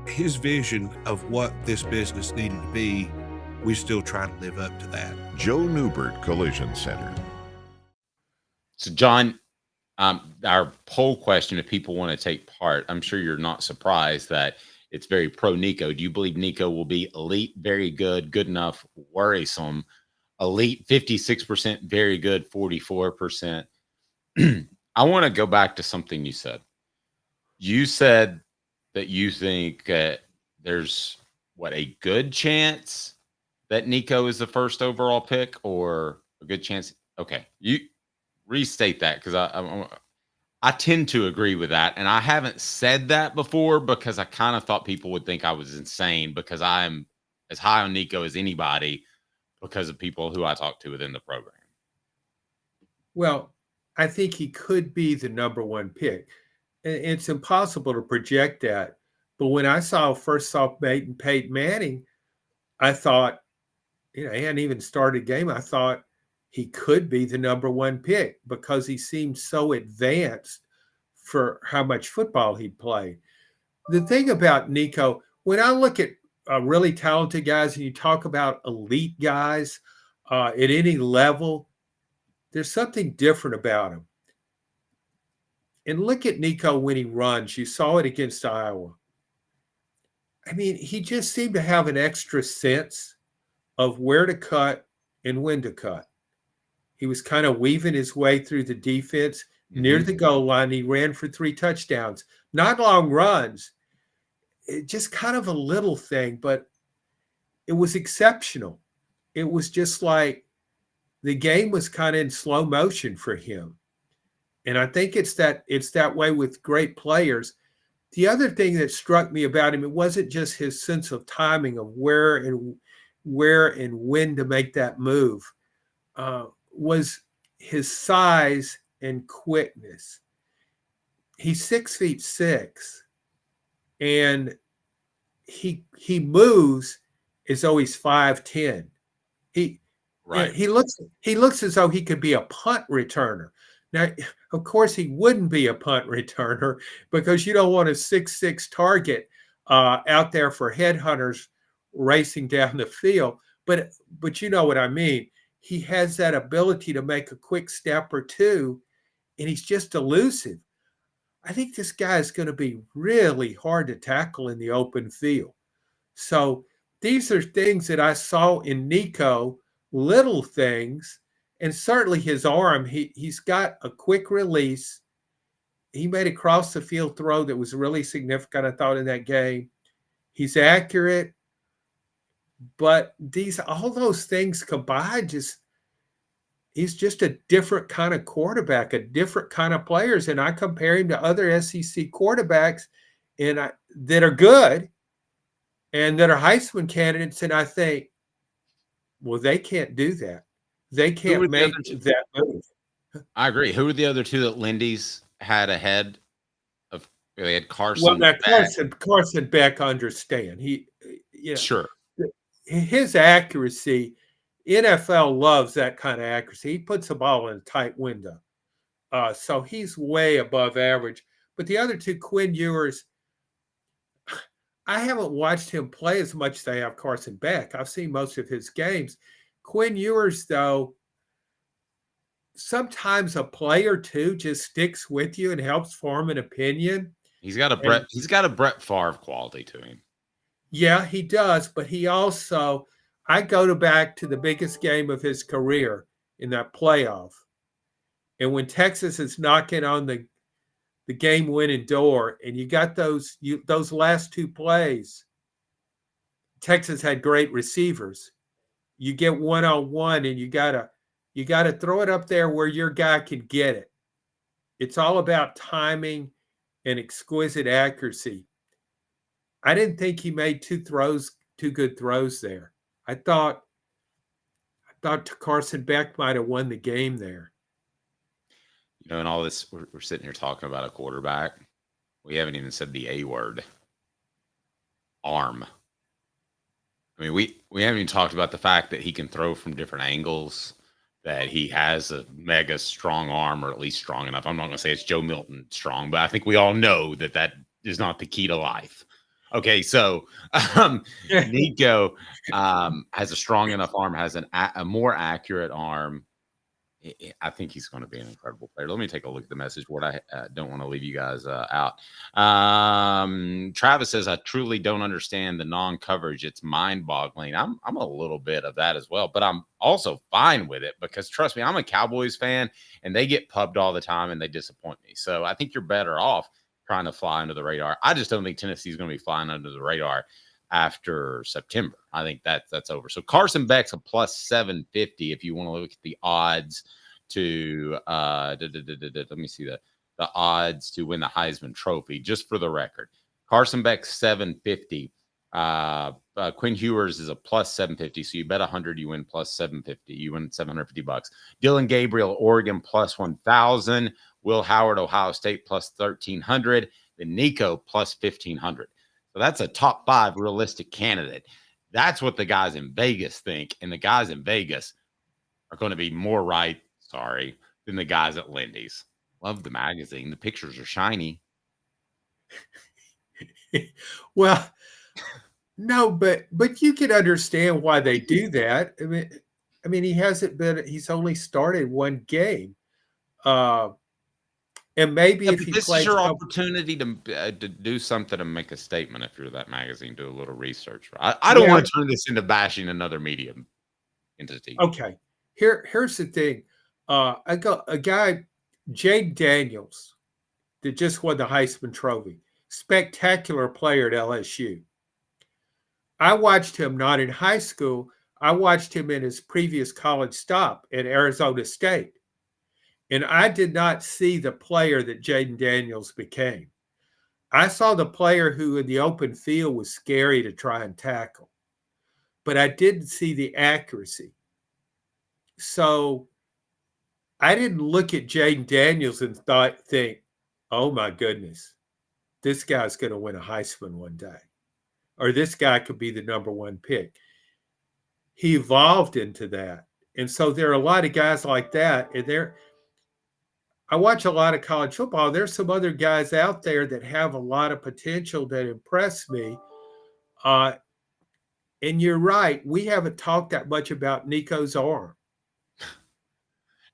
His vision of what this business needed to be, we still try to live up to that.
Joe Neubert Collision Center.
So, John, our poll question, if people want to take part, I'm sure you're not surprised that it's very pro Nico. Do you believe Nico will be elite, very good, good enough, worrisome, elite, 56%, very good, 44%? I want to go back to something you said. You said that you think there's a good chance that Nico is the first overall pick, or a good chance. Okay. You restate that, because I tend to agree with that. And I haven't said that before because I kind of thought people would think I was insane, because I'm as high on Nico as anybody because of people who I talk to within the program.
Well, I think he could be the number one pick. It's impossible to project that. But when I first saw Peyton Manning, I thought, he hadn't even started a game. I thought he could be the number one pick because he seemed so advanced for how much football he played. The thing about Nico, when I look at really talented guys and you talk about elite guys at any level, there's something different about him. And look at Nico when he runs. You saw it against Iowa. I mean, he just seemed to have an extra sense of where to cut and when to cut. He was kind of weaving his way through the defense near the goal line. He ran for 3 touchdowns, not long runs, just kind of a little thing, but it was exceptional. It was just like the game was kind of in slow motion for him. And I think it's that way with great players. The other thing that struck me about him, it wasn't just his sense of timing of where and when to make that move, was his size and quickness. He's 6'6", and he moves as though he's 5'10". He looks as though he could be a punt returner. Now, of course, he wouldn't be a punt returner because you don't want a 6'6" target out there for headhunters racing down the field. But you know what I mean. He has that ability to make a quick step or two, and he's just elusive. I think this guy is going to be really hard to tackle in the open field. So these are things that I saw in Nico, little things. And certainly his arm, he's got a quick release. He made a cross the field throw that was really significant, I thought, in that game. He's accurate. But all those things combined, he's just a different kind of quarterback, a different kind of players. And I compare him to other SEC quarterbacks that are good and that are Heisman candidates. And I think, well, they can't do that. They can't make that move.
I agree. Who were the other two that Lindy's had ahead of? They had Carson.
Well, Carson Beck understand.
Sure.
His accuracy NFL loves that kind of accuracy. He puts the ball in a tight window. So he's way above average. But the other two, Quinn Ewers, I haven't watched him play as much as I have Carson Beck. I've seen most of his games. Quinn Ewers, though, sometimes a play or two just sticks with you and helps form an opinion.
He's got a Brett Favre quality to him.
Yeah, he does, but he also, I go back to the biggest game of his career in that playoff. And when Texas is knocking on the game-winning door, and you got those last two plays, Texas had great receivers. You get one-on-one, and you gotta throw it up there where your guy can get it. It's all about timing and exquisite accuracy. I didn't think he made two good throws there. I thought Carson Beck might have won the game there.
You know, in all this, we're sitting here talking about a quarterback. We haven't even said the A word. Arm. I mean, we haven't even talked about the fact that he can throw from different angles, that he has a mega strong arm, or at least strong enough. I'm not going to say it's Joe Milton strong, but I think we all know that is not the key to life. Okay, so Nico has a strong enough arm, has a more accurate arm. I think he's going to be an incredible player. Let me take a look at the message board. I don't want to leave you guys out. Travis says, I truly don't understand the non-coverage. It's mind-boggling. I'm a little bit of that as well, but I'm also fine with it because, trust me, I'm a Cowboys fan, and they get pubbed all the time, and they disappoint me. So I think you're better off trying to fly under the radar. I just don't think Tennessee's going to be flying under the radar after September. I think that's over. So Carson Beck's a plus 750 if you want to look at the odds to let me see the odds to win the Heisman Trophy, just for the record. Carson Beck's 750. Quinn Ewers is a plus 750. So you bet 100, you win plus 750. You win $750. Dylan Gabriel, Oregon, plus 1,000. Will Howard, Ohio State, plus 1,300. Then Nico, plus 1,500. So that's a top 5 realistic candidate. That's what the guys in Vegas think. And the guys in Vegas are going to be more right, than the guys at Lindy's. Love the magazine. The pictures are shiny.
Well, no, but you can understand why they do that. I mean, he's only started one game. And maybe if he
this
plays,
is your opportunity to do something and make a statement. If you're that magazine, do a little research. I don't want to turn this into bashing another media entity.
Okay, here's the thing. I got a guy, Jade Daniels, that just won the Heisman Trophy. Spectacular player at LSU. I watched him not in high school. I watched him in his previous college stop at Arizona State. And I did not see the player that Jaden Daniels became. I saw the player who in the open field was scary to try and tackle. But I didn't see the accuracy. So I didn't look at Jaden Daniels and think, oh my goodness, this guy's going to win a Heisman one day. Or this guy could be the number one pick. He evolved into that. And so there are a lot of guys like that. And I watch a lot of college football. There's some other guys out there that have a lot of potential that impress me. And you're right. We haven't talked that much about Nico's arm.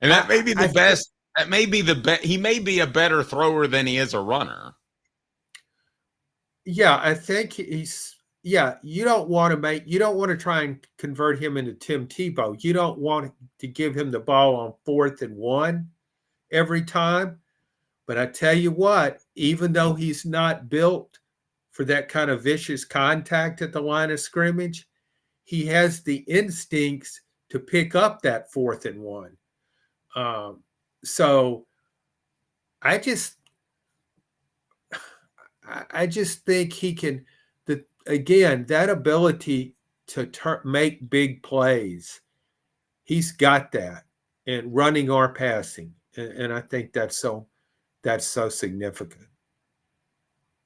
And that may be the best. That may be the best. He may be a better thrower than he is a runner.
Yeah, I think you don't want to try and convert him into Tim Tebow. You don't want to give him the ball on 4th and 1 every time. But I tell you what, even though he's not built for that kind of vicious contact at the line of scrimmage, he has the instincts to pick up that 4th and 1. So I just think he can, that ability to make big plays, he's got that, and running or passing. And I think that's so significant.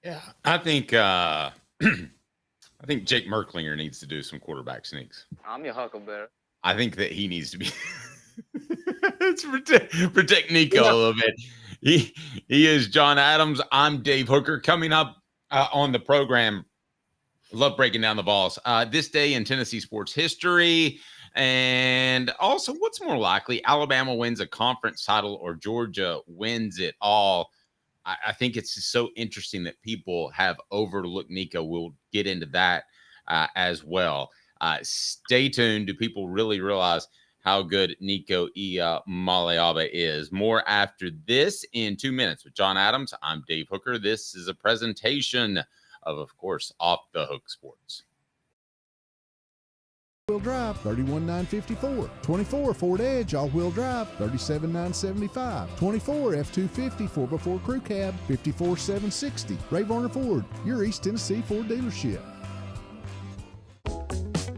Yeah. I think Jake Merklinger needs to do some quarterback sneaks.
I'm your Huckleberry.
I think that he needs to be let's protect Nico a little bit. He is John Adams. I'm Dave Hooker. Coming up on the program, love breaking down the Vols. This day in Tennessee sports history. And also, what's more likely, Alabama wins a conference title or Georgia wins it all? I think it's just so interesting that people have overlooked Nico. We'll get into that as well. Stay tuned. Do people really realize how good Nico Maleaba is? More after this in 2 minutes with John Adams. I'm Dave Hooker. This is a presentation of course, Off the Hook Sports.
All-wheel drive, $31,954. 24 Ford Edge, all-wheel drive, $37,975. 24 F-250 4x4 Crew Cab, $54,760. Ray Varner Ford, your East Tennessee Ford dealership.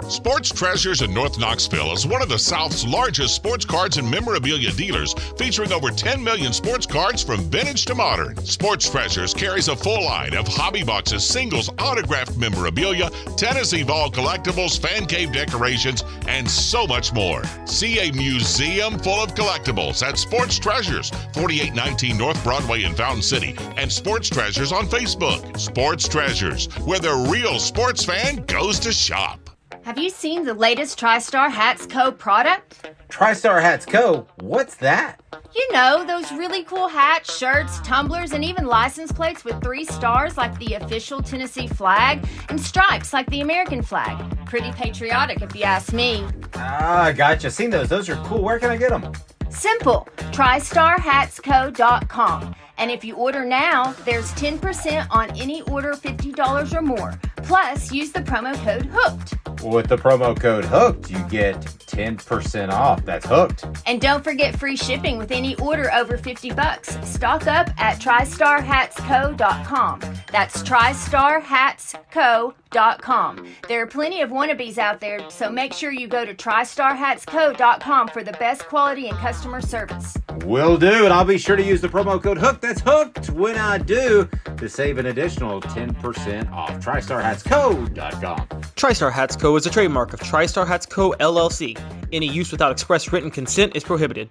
Sports Treasures in North Knoxville is one of the South's largest sports cards and memorabilia dealers, featuring over 10 million sports cards from vintage to modern. Sports Treasures carries a full line of hobby boxes, singles, autographed memorabilia, Tennessee Vol collectibles, fan cave decorations, and so much more. See a museum full of collectibles at Sports Treasures, 4819 North Broadway in Fountain City, and Sports Treasures on Facebook. Sports Treasures, where the real sports fan goes to shop.
Have you seen the latest TriStar Hats Co. product?
TriStar Hats Co.? What's that?
You know, those really cool hats, shirts, tumblers, and even license plates with 3 stars like the official Tennessee flag and stripes like the American flag. Pretty patriotic if you ask me.
Ah, gotcha. Seen those. Those are cool. Where can I get them?
Simple. TriStarHatsCo.com. And if you order now, there's 10% on any order $50 or more. Plus, use the promo code HOOKED.
With the promo code HOOKED, you get 10% off. That's hooked.
And don't forget free shipping with any order over $50. Stock up at TriStarHatsCo.com. That's TriStarHatsCo.com. There are plenty of wannabes out there, so make sure you go to TriStarHatsCo.com for the best quality and customer service.
Will do, and I'll be sure to use the promo code HOOKED. That's hooked when I do, to save an additional 10% off. TriStarHatsCo.com.
TriStar Hats Co. is a trademark of TriStar Hats Co. LLC. Any use without express written consent is prohibited.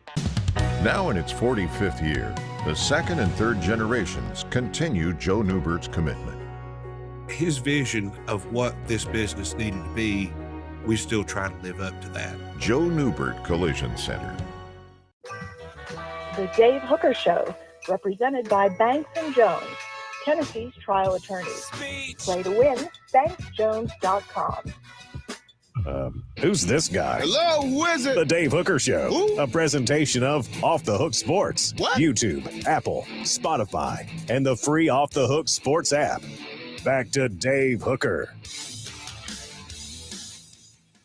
Now in its 45th year, the second and third generations continue Joe Neubert's commitment.
His vision of what this business needed to be, we still try to live up to that.
Joe Neubert Collision Center.
The Dave Hooker Show, represented by Banks & Jones, Tennessee's trial attorneys. Play to win, banksjones.com.
Who's this guy?
Hello, who is it?
The Dave Hooker Show, a presentation of Off the Hook Sports.
What?
YouTube, Apple, Spotify, and the free Off the Hook Sports app. Back to Dave Hooker.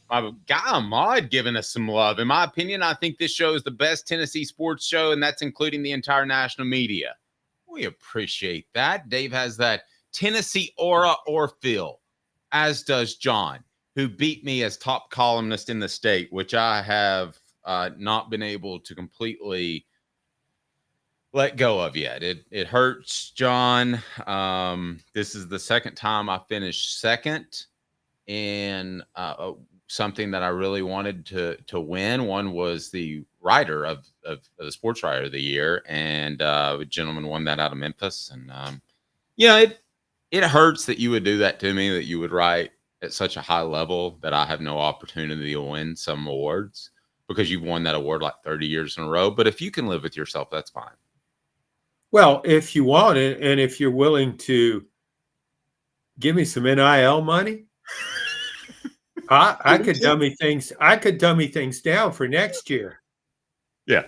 My guy Ahmad giving us some love. In my opinion, I think this show is the best Tennessee sports show, and that's including the entire national media. We appreciate that. Dave has that Tennessee aura or feel, as does John, who beat me as top columnist in the state, which I have not been able to completely let go of yet. It hurts, John. This is the second time I finished second in something that I really wanted to win. One was the writer of the sports writer of the year, and a gentleman won that out of Memphis. And it hurts that you would do that to me, that you would write at such a high level that I have no opportunity to win some awards, because you've won that award like 30 years in a row. But if you can live with yourself, that's fine.
Well, if you want it, and if you're willing to give me some NIL money, I could dummy things. I could dummy things down for next year.
Yeah,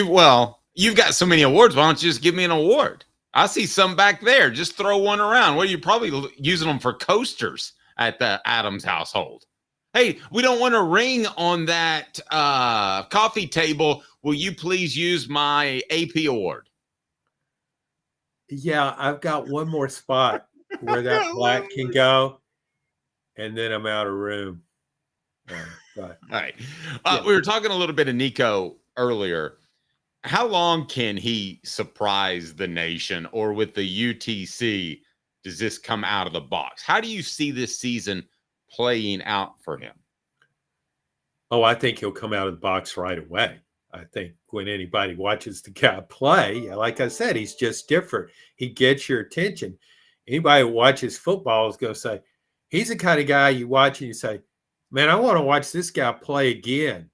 well, you've got so many awards. Why don't you just give me an award? I see some back there. Just throw one around. Well, you're probably using them for coasters at the Adams household. Hey, we don't want a ring on that coffee table. Will you please use my AP award?
Yeah, I've got one more spot where that black can go, and then I'm out of room.
All right. We were talking a little bit of Nico earlier. How long can he surprise the nation, or with the UTC, does this come out of the box? How do you see this season playing out for him?
Oh, I think he'll come out of the box right away. I think when anybody watches the guy play, like I said, he's just different. He gets your attention. Anybody who watches football is going to say, he's the kind of guy you watch and you say, man, I want to watch this guy play again.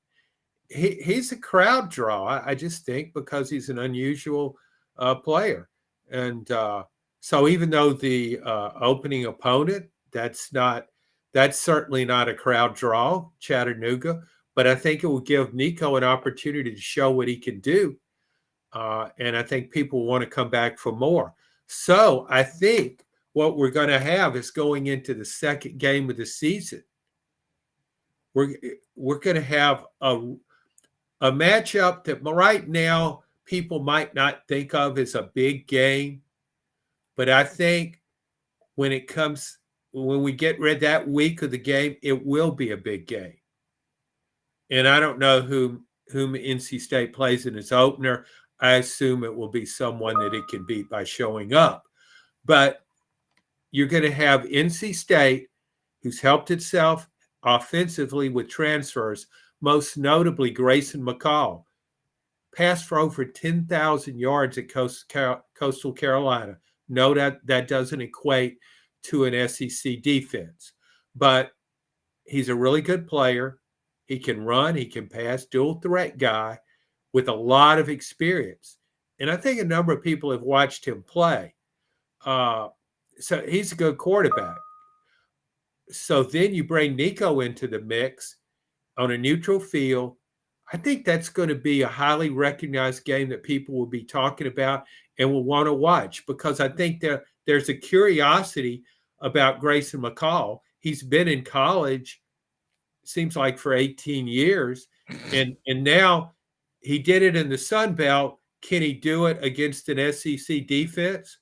He's a crowd draw, I just think, because he's an unusual player. And so even though the opening opponent, that's certainly not a crowd draw, Chattanooga, but I think it will give Nico an opportunity to show what he can do. And I think people want to come back for more. So I think what we're going to have is going into the second game of the season. We're going to have a matchup that right now people might not think of as a big game. But I think when we get ready that week of the game, it will be a big game. And I don't know whom NC State plays in its opener. I assume it will be someone that it can beat by showing up. But you're going to have NC State, who's helped itself offensively with transfers, most notably Grayson McCall, passed for over 10,000 yards at Coastal Carolina. No, that doesn't equate to an SEC defense. But he's a really good player. He can run, he can pass, dual threat guy with a lot of experience. And I think a number of people have watched him play. So he's a good quarterback. So then you bring Nico into the mix on a neutral field. I think that's going to be a highly recognized game that people will be talking about and will want to watch, because I think there's a curiosity about Grayson McCall. He's been in college, seems like for 18 years, and now he did it in the Sun Belt. Can he do it against an SEC defense?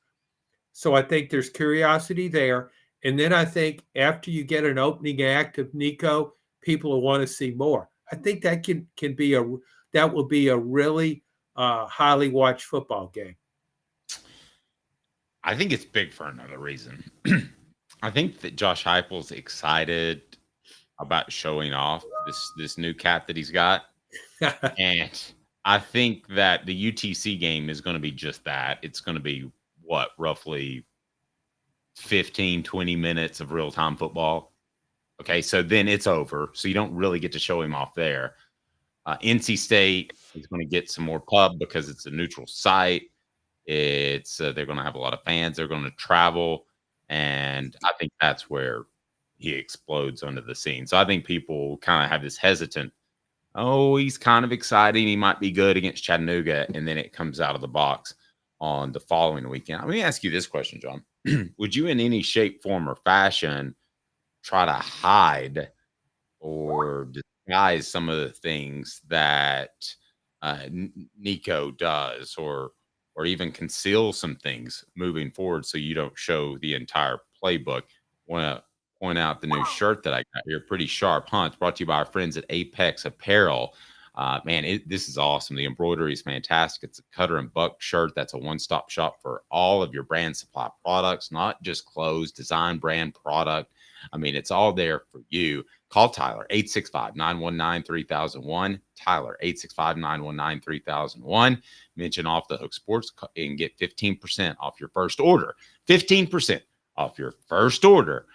So I think there's curiosity there. And then I think after you get an opening act of Nico, people will want to see more. I think that will be a really highly watched football game.
I think it's big for another reason. I think that Josh Heupel's excited about showing off this new cap that he's got. And I think that the UTC game is going to be just that. It's going to be roughly 15, 20 minutes of real-time football. Okay, so then it's over. So you don't really get to show him off there. NC State is going to get some more pub because it's a neutral site. It's they're going to have a lot of fans. They're going to travel. And I think that's where he explodes under the scene. So I think people kind of have this hesitant, oh, he's kind of exciting. He might be good against Chattanooga. And then it comes out of the box on the following weekend. Let me ask you this question, John. Would you in any shape, form, or fashion try to hide or disguise some of the things that Nico does, or even conceal some things moving forward so you don't show the entire playbook? Want to point out the new shirt that I got here, pretty sharp, huh? It's brought to you by our friends at Apex Apparel. Man, this is awesome. The embroidery is fantastic. It's a Cutter and Buck shirt. That's a one-stop shop for all of your brand supply products, not just clothes, design, brand, product. I mean, it's all there for you. Call Tyler, 865-919-3001. Tyler, 865-919-3001. Mention Off the Hook Sports and get 15% off your first order. 15% off your first order.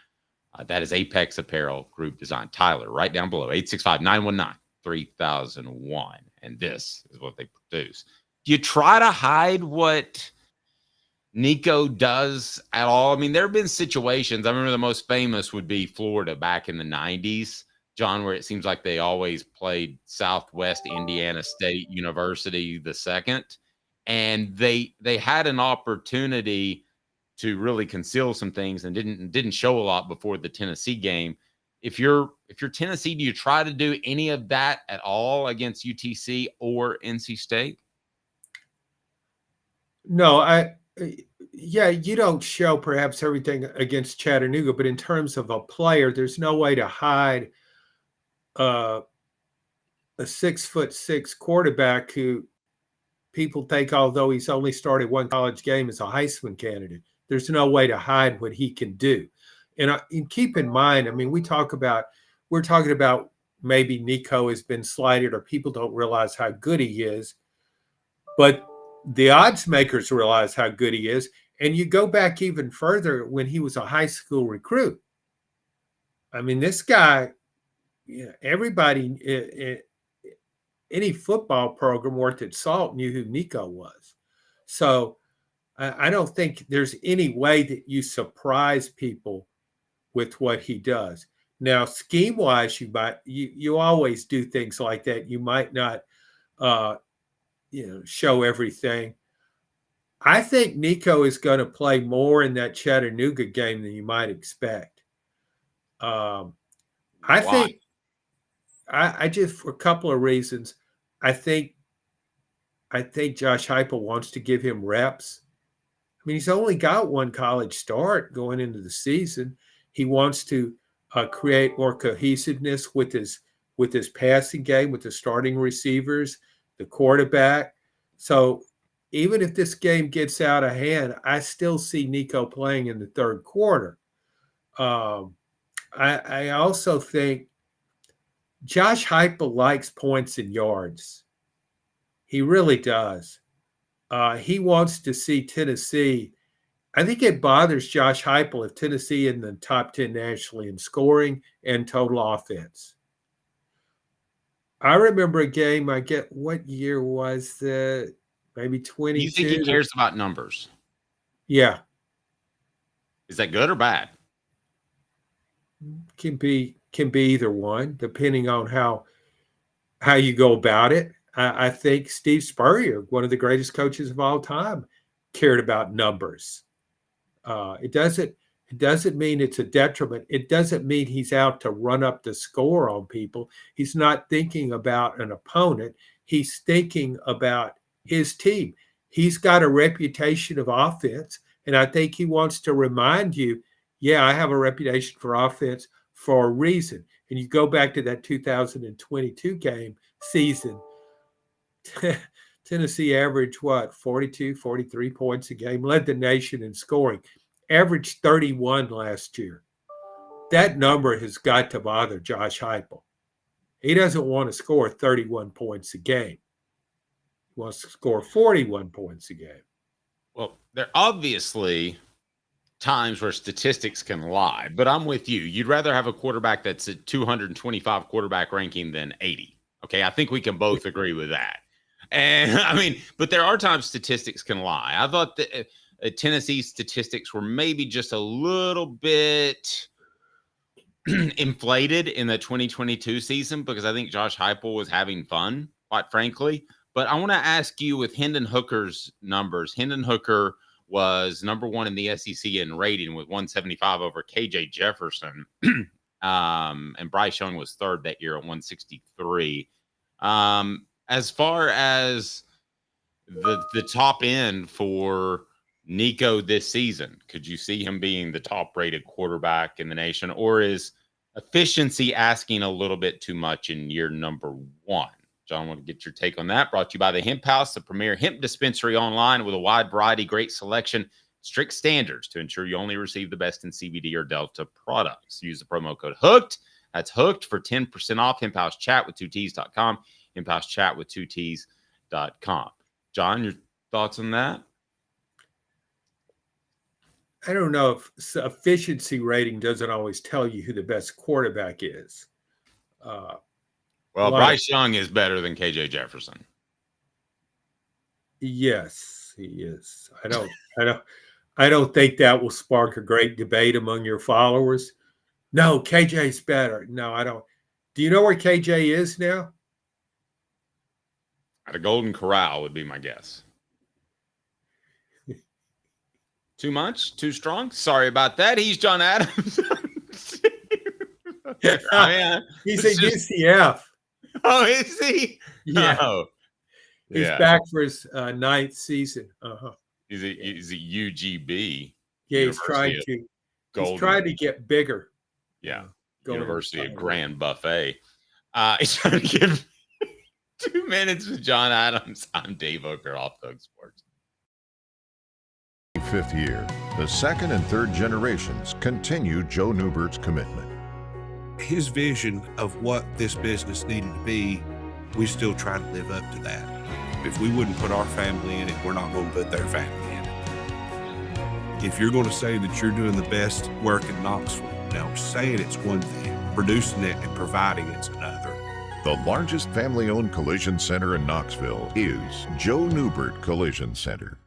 That is Apex Apparel Group Design. Tyler, right down below, 865-919-3001. And this is what they produce. Do you try to hide what Nico does at all? I mean, there have been situations. I remember the most famous would be Florida back in the 90s, John, where it seems like they always played Southwest Indiana State University the second. And they had an opportunity to really conceal some things and didn't show a lot before the Tennessee game. If you're Tennessee, do you try to do any of that at all against UTC or NC State?
No, you don't show perhaps everything against Chattanooga, but in terms of a player, there's no way to hide a 6'6" quarterback who people think, although he's only started one college game, is a Heisman candidate. There's no way to hide what he can do. And keep in mind, I mean, we're talking about maybe Nico has been slighted or people don't realize how good he is. But the odds makers realize how good he is. And you go back even further when he was a high school recruit. I mean, this guy, everybody, any football program worth its salt knew who Nico was. So I don't think there's any way that you surprise people with what he does. Now, scheme-wise, you always do things like that. You might not, show everything. I think Nico is going to play more in that Chattanooga game than you might expect. I think I just, for a couple of reasons, I think Josh Heupel wants to give him reps. I mean, he's only got one college start going into the season. He wants to create more cohesiveness with his passing game, with the starting receivers, the quarterback. So even if this game gets out of hand, I still see Nico playing in the third quarter. I also think Josh Heupel likes points and yards. He really does. He wants to see Tennessee. I think it bothers Josh Heupel if Tennessee in the top 10 nationally in scoring and total offense. I remember a game, what year was that? Maybe 22.
You think he cares about numbers?
Yeah.
Is that good or bad?
Can be either one, depending on how you go about it. I think Steve Spurrier, one of the greatest coaches of all time, cared about numbers. It doesn't mean it's a detriment. It doesn't mean he's out to run up the score on people. He's not thinking about an opponent. He's thinking about his team. He's got a reputation of offense, and I think he wants to remind you, I have a reputation for offense for a reason. And you go back to that 2022 season, Tennessee averaged 42, 43 points a game, led the nation in scoring, averaged 31 last year. That number has got to bother Josh Heupel. He doesn't want to score 31 points a game. He wants to score 41 points a game.
Well, there are obviously times where statistics can lie, but I'm with you. You'd rather have a quarterback that's at 225 quarterback ranking than 80. Okay, I think we can both agree with that. And I mean, but there are times statistics can lie. I thought that Tennessee's statistics were maybe just a little bit inflated in the 2022 season because I think Josh Heupel was having fun, quite frankly. But I want to ask you with Hendon Hooker's numbers. Hendon Hooker was number one in the SEC in rating with 175 over KJ Jefferson. And Bryce Young was third that year at 163. As far as the top end for Nico this season, could you see him being the top rated quarterback in the nation, or is efficiency asking a little bit too much in year number one? John, I want to get your take on that. Brought to you by the Hemp House, the premier hemp dispensary online with a wide variety, great selection, strict standards to ensure you only receive the best in CBD or Delta products. Use the promo code HOOKED. That's HOOKED for 10% off. Hemp House Chat with 2Ts.com. Hemp House Chat with 2Ts.com. John, your thoughts on that?
I don't know if efficiency rating doesn't always tell you who the best quarterback is.
Well, Bryce Young is better than KJ Jefferson.
Yes, he is. I don't think that will spark a great debate among your followers. No, KJ's better. No, I don't. Do you know where KJ is now?
At a Golden Corral would be my guess. Too much? Too strong? Sorry about that. He's John Adams.
He's at UCF.
Oh, is he?
Yeah.
Oh.
He's back for his ninth season.
He's at UGB.
Yeah, he's trying to get bigger.
Yeah. University of Grand Buffet. He's trying to get 2 minutes with John Adams. I'm Dave Hooker, off Thug Sports.
5th year, the second and third generations continue Joe Neubert's commitment.
his vision of what this business needed to be, we still try to live up to that. If we wouldn't put our family in it, we're not going to put their family in it. If you're going to say that you're doing the best work in Knoxville, now saying it's one thing, producing it and providing it's another.
The largest family-owned collision center in Knoxville is Joe Neubert Collision Center.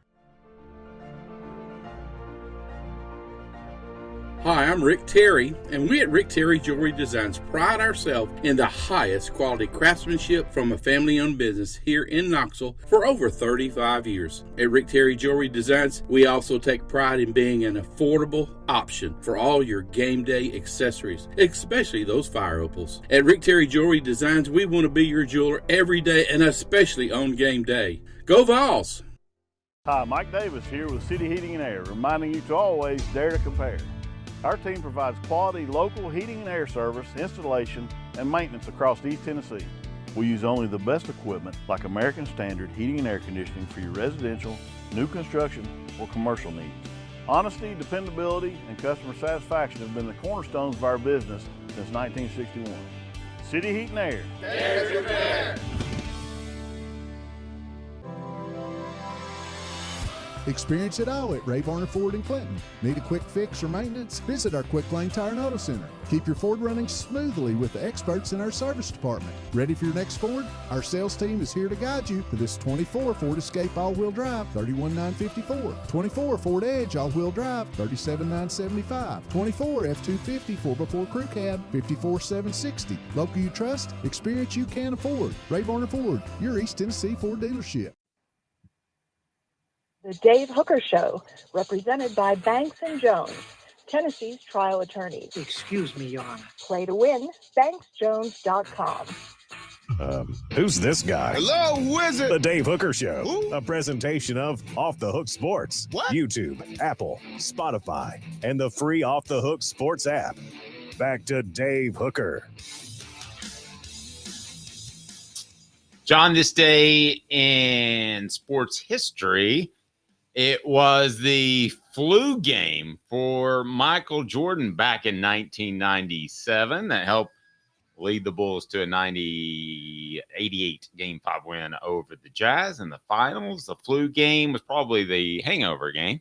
Hi, I'm Rick Terry, and we at Rick Terry Jewelry Designs pride ourselves in the highest quality craftsmanship from a family-owned business here in Knoxville for over 35 years. At Rick Terry Jewelry Designs, we also take pride in being an affordable option for all your game day accessories, especially those fire opals. At Rick Terry Jewelry Designs, we want to be your jeweler every day and especially on game day. Go Vols!
Hi, Mike Davis here with City Heating and Air, reminding you to always dare to compare. Our team provides quality local heating and air service, installation, and maintenance across East Tennessee. We use only the best equipment like American Standard heating and air conditioning for your residential, new construction, or commercial needs. Honesty, dependability, and customer satisfaction have been the cornerstones of our business since 1961. City Heat and Air.
Dare to compare.
Experience it all at Varner Ford in Clinton. Need a quick fix or maintenance? Visit our Quick Lane Tire and Auto Center. Keep your Ford running smoothly with the experts in our service department. Ready for your next Ford? Our sales team is here to guide you to this 24 Ford Escape all-wheel drive, $31,954. 24 Ford Edge all-wheel drive, $37,975. 24 F-250 4x4 Crew Cab, $54,760. Local you trust, experience you can afford. Varner Ford, your East Tennessee Ford dealership.
The Dave Hooker Show, represented by Banks & Jones, Tennessee's trial attorneys.
Excuse me, Your Honor.
Play to win, banksjones.com.
Who's this guy?
Hello, wizard.
The Dave Hooker Show,
Who?
a presentation of Off the Hook Sports,
What?
YouTube, Apple, Spotify, and the free Off the Hook Sports app. Back to Dave Hooker.
John, this day in sports history, it was the flu game for Michael Jordan back in 1997 that helped lead the Bulls to a 88 Game 5 win over the Jazz in the finals. The flu game was probably the hangover game,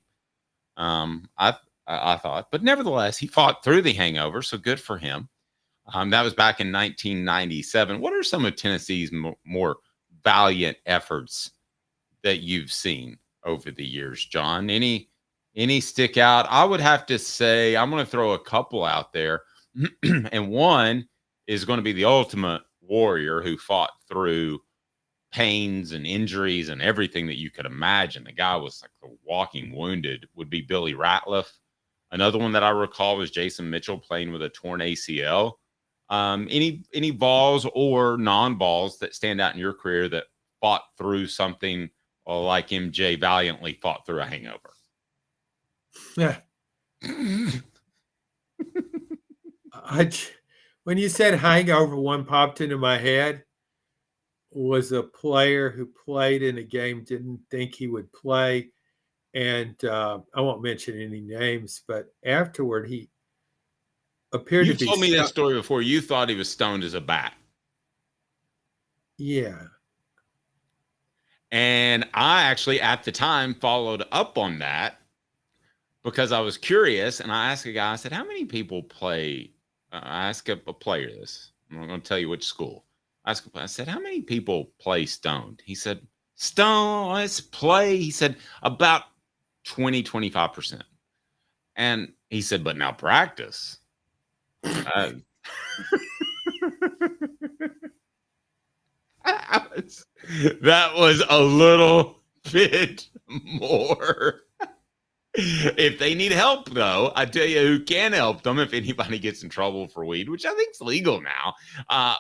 I thought. But nevertheless, he fought through the hangover, so good for him. That was back in 1997. What are some of Tennessee's more valiant efforts that you've seen over the years, John? Any stick out? I would have to say I'm going to throw a couple out there, and one is going to be the ultimate warrior who fought through pains and injuries and everything that you could imagine. The guy was like the walking wounded. Would be Billy Ratliff. Another one that I recall was Jason Mitchell playing with a torn ACL. Any balls or non-balls that stand out in your career that fought through something like MJ valiantly fought through a hangover?
Yeah. When you said hangover, one popped into my head was a player who played in a game, didn't think he would play. And I won't mention any names, but afterward he appeared to be.
You told me that story before. You thought he was stoned as a bat.
Yeah.
And I actually, at the time, followed up on that because I was curious. And I asked a guy, I said, how many people play? I asked a player this. I'm not going to tell you which school. I said, how many people play stoned? He said, stoned, let's play. He said, about 20, 25%. And he said, but now practice. That was a little bit more. If they need help, though, I tell you who can help them if anybody gets in trouble for weed, which I think is legal now.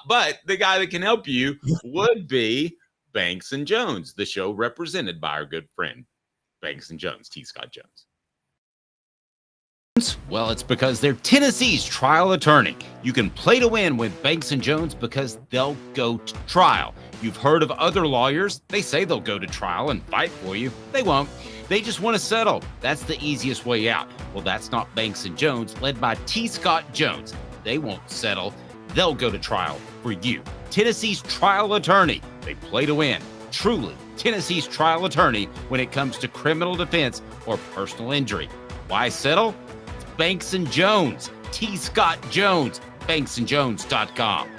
But the guy that can help you would be Banks & Jones, the show represented by our good friend, Banks & Jones, T. Scott Jones. Well, it's because they're Tennessee's trial attorney. You can play to win with Banks & Jones because they'll go to trial. You've heard of other lawyers. They say they'll go to trial and fight for you. They won't. They just want to settle. That's the easiest way out. Well, that's not Banks & Jones, led by T. Scott Jones. they won't settle. They'll go to trial for you. Tennessee's trial attorney. They play to win. Truly, Tennessee's trial attorney when it comes to criminal defense or personal injury. Why settle? It's Banks & Jones. T. Scott Jones. BanksandJones.com.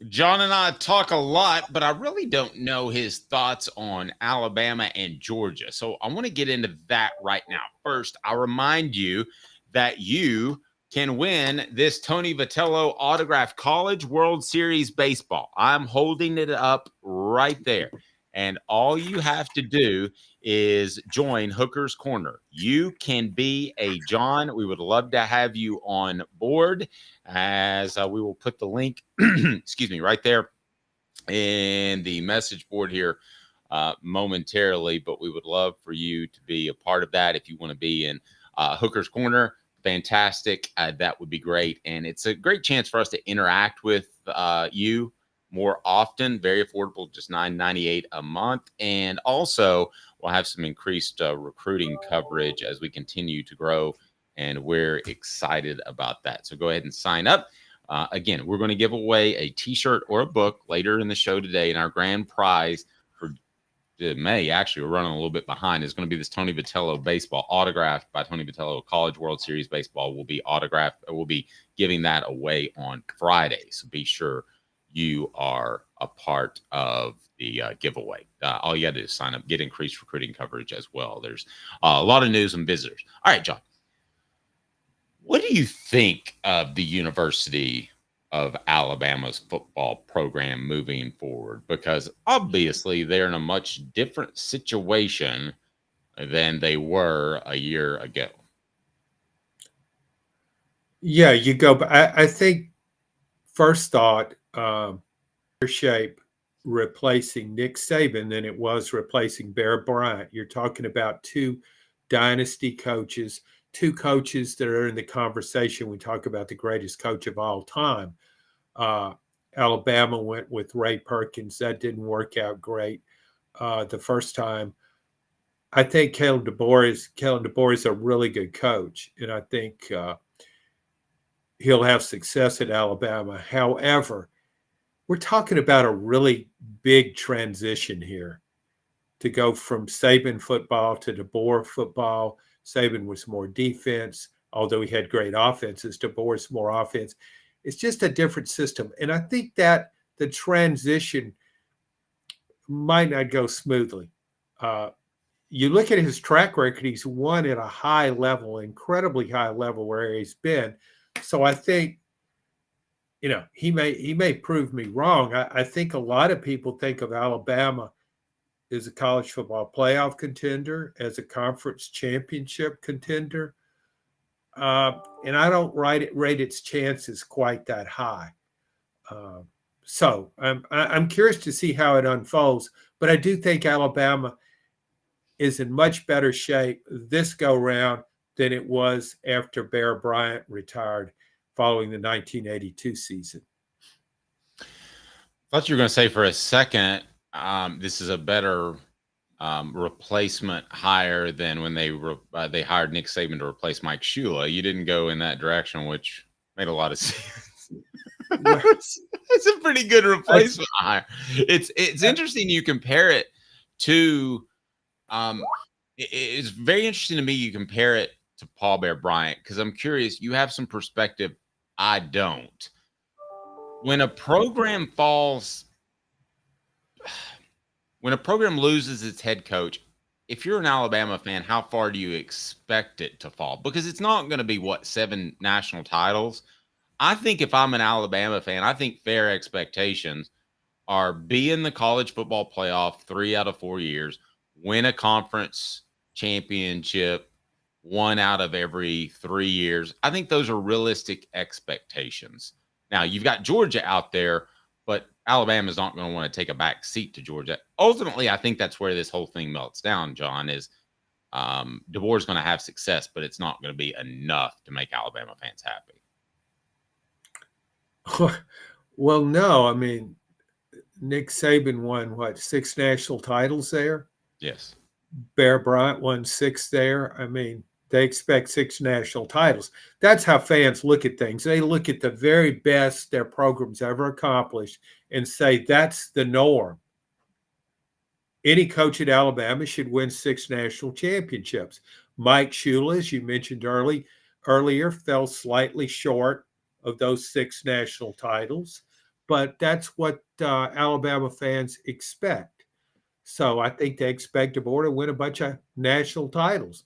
John and I talk a lot, but I really don't know his thoughts on Alabama and Georgia. So I want to get into that right now. First, I'll remind you that you can win this Tony Vitello autographed College World Series baseball. I'm holding it up right there. And all you have to do is join Hooker's Corner. You can be a John. We would love to have you on board, as we will put the link, excuse me, right there in the message board here momentarily. But we would love for you to be a part of that. If you want to be in Hooker's Corner, fantastic. That would be great. And it's a great chance for us to interact with you more often. Very affordable, just $9.98 a month. And also we'll have some increased recruiting coverage as we continue to grow, and we're excited about that. So go ahead and sign up. Again, we're going to give away a t-shirt or a book later in the show today, and our grand prize for May, actually we're running a little bit behind, is going to be this Tony Vitello baseball, autographed by Tony Vitello. College World Series baseball will be autographed. We'll be giving that away on Friday, so be sure you are a part of the giveaway. All you got to do is sign up, get increased recruiting coverage as well. There's a lot of news and visitors. All right, John, what do you think of the University of Alabama's football program moving forward? Because obviously they're in a much different situation than they were a year ago.
Yeah, you go. But I think first thought, shape replacing Nick Saban than it was replacing Bear Bryant. You're talking about two dynasty coaches, two coaches that are in the conversation. We talk about the greatest coach of all time. Alabama went with Ray Perkins. That didn't work out great the first time. I think Kalen DeBoer is a really good coach, and I think he'll have success at Alabama. However, we're talking about a really big transition here to go from Saban football to DeBoer football. Saban was more defense, although he had great offenses. DeBoer's more offense. It's just a different system. And I think that the transition might not go smoothly. You look at his track record, he's won at a high level, incredibly high level where he's been. So I think, he may prove me wrong. I think a lot of people think of Alabama as a college football playoff contender, as a conference championship contender. And I don't rate its chances quite that high. So I'm curious to see how it unfolds. But I do think Alabama is in much better shape this go-round than it was after Bear Bryant retired following the 1982 season.
I thought you were going to say for a second, this is a better replacement hire than when they hired Nick Saban to replace Mike Shula. You didn't go in that direction, which made a lot of sense. It's a pretty good replacement hire. It's interesting you compare it to it's very interesting to me you compare it to Paul Bear Bryant, because I'm curious, you have some perspective I don't. When a program loses its head coach, if you're an Alabama fan, how far do you expect it to fall? Because it's not going to be, 7 national titles. I think if I'm an Alabama fan, I think fair expectations are be in the college football playoff 3 out of 4 years, win a conference championship 1 out of every 3 years. I think those are realistic expectations. Now, you've got Georgia out there, but Alabama's not going to want to take a back seat to Georgia. Ultimately, I think that's where this whole thing melts down, John, is DeBoer's going to have success, but it's not going to be enough to make Alabama fans happy.
Well, no. I mean, Nick Saban won, 6 national titles there?
Yes.
Bear Bryant won 6 there. I mean, They expect 6 national titles. That's how fans look at things. They look at the very best their program's ever accomplished and say that's the norm. Any coach at Alabama should win 6 national championships. Mike Shula, as you mentioned earlier, fell slightly short of those 6 national titles, but that's what Alabama fans expect. So I think they expect DeBoer to win a bunch of national titles.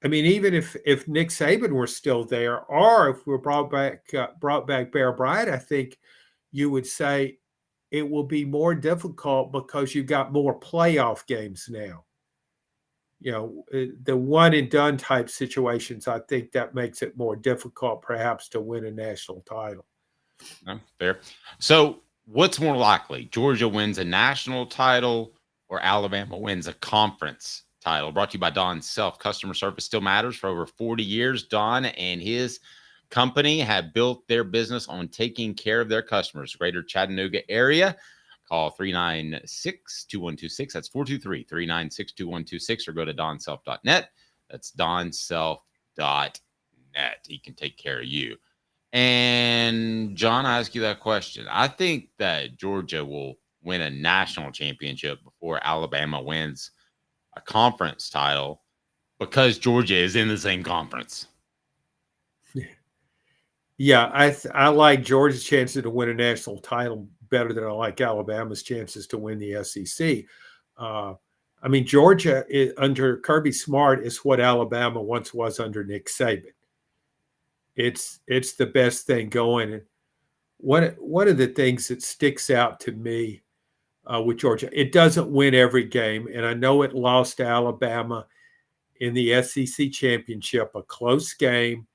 I mean, even if Nick Saban were still there, or if we brought back Bear Bryant, I think you would say it will be more difficult because you've got more playoff games now. You know, the one and done type situations, I think that makes it more difficult perhaps to win a national title.
Fair. So what's more likely? Georgia wins a national title or Alabama wins a conference title? Brought to you by Don Self. Customer service still matters. For over 40 years, Don and his company have built their business on taking care of their customers. Greater Chattanooga area. Call 396-2126. That's 423-396-2126, or go to donself.net. That's donself.net. He can take care of you. And John, I ask you that question. I think that Georgia will win a national championship before Alabama wins a conference title, because Georgia is in the same conference.
Yeah, I like Georgia's chances to win a national title better than I like Alabama's chances to win the SEC. I mean, Georgia under Kirby Smart is what Alabama once was under Nick Saban. It's the best thing going. And one of the things that sticks out to me with Georgia, it doesn't win every game, and I know it lost to Alabama in the SEC championship, a close game.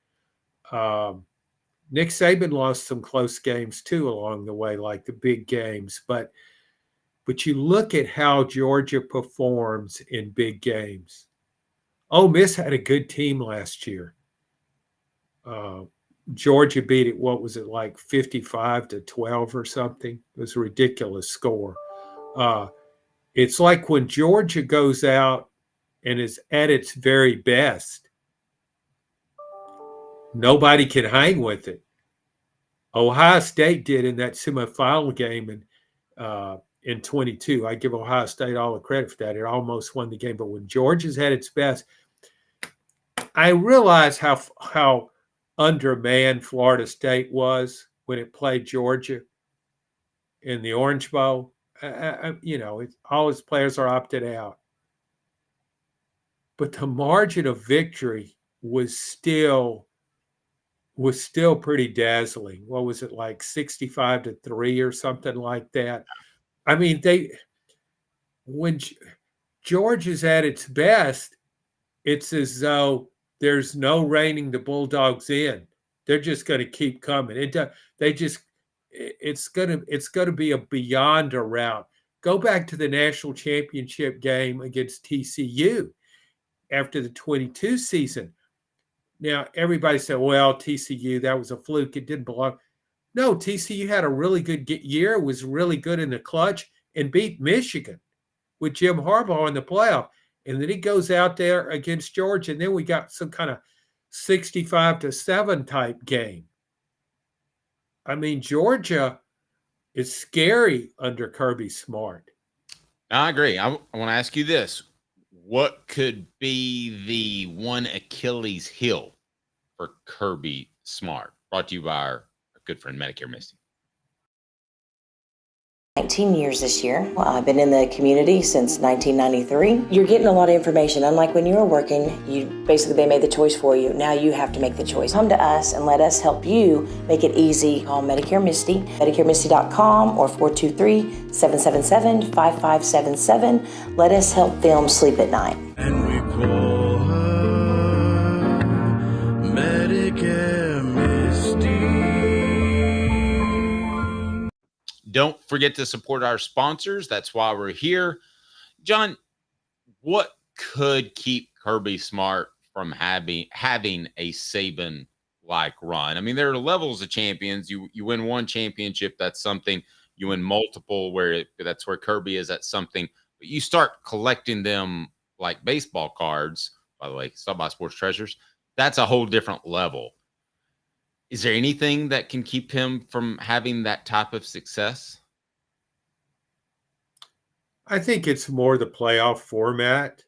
Nick Saban lost some close games too along the way, like the big games. But you look at how Georgia performs in big games. Ole Miss had a good team last year. Georgia beat it, what was it, like 55-12 or something? It was a ridiculous score. It's like when Georgia goes out and is at its very best, nobody can hang with it. Ohio State did in that semifinal game in 22. I give Ohio State all the credit for that. It almost won the game. But when Georgia's at its best, I realize how undermanned Florida State was when it played Georgia in the Orange Bowl. All its players are opted out. But the margin of victory was still pretty dazzling. What was it, like 65-3 or something like that? I mean, when Georgia's at its best, it's as though there's no reining the Bulldogs in. They're just going to keep coming. It's going to be a beyond a rout. Go back to the national championship game against TCU after the 22 season. Now, everybody said, well, TCU, that was a fluke. It didn't belong. No, TCU had a really good year, was really good in the clutch, and beat Michigan with Jim Harbaugh in the playoff. And then he goes out there against Georgia, and then we got some kind of 65-7 type game. I mean, Georgia is scary under Kirby Smart.
I agree. I want to ask you this. What could be the one Achilles heel for Kirby Smart? Brought to you by our good friend Medicare Misty.
19 years this year. I've been in the community since 1993. You're getting a lot of information. Unlike when you were working, they made the choice for you. Now you have to make the choice. Come to us and let us help you make it easy. Call Medicare Misty, MedicareMisty.com, or 423-777-5577. Let us help them sleep at night.
And we call her Medicare Misty.
Don't forget to support our sponsors. That's why we're here. John, what could keep Kirby Smart from having a Saban-like run? I mean, there are levels of champions. You win one championship, that's something. You win multiple, that's where Kirby is at something. But you start collecting them like baseball cards, by the way. Stop by Sports Treasures. That's a whole different level. Is there anything that can keep him from having that type of success?
I think it's more the playoff format.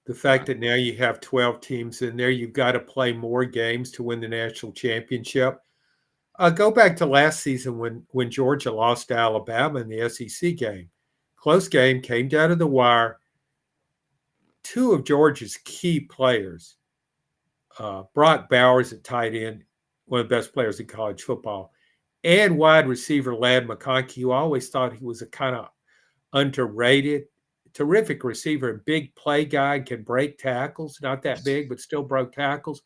The fact that now you have 12 teams in there, you've got to play more games to win the national championship. Go back to last season when Georgia lost to Alabama in the SEC game. Close game, came down to the wire. Two of Georgia's key players, Brock Bowers at tight end, one of the best players in college football, and wide receiver Ladd McConkey, who I always thought he was a kind of underrated, terrific receiver, a big play guy, can break tackles, not that big, but still broke tackles.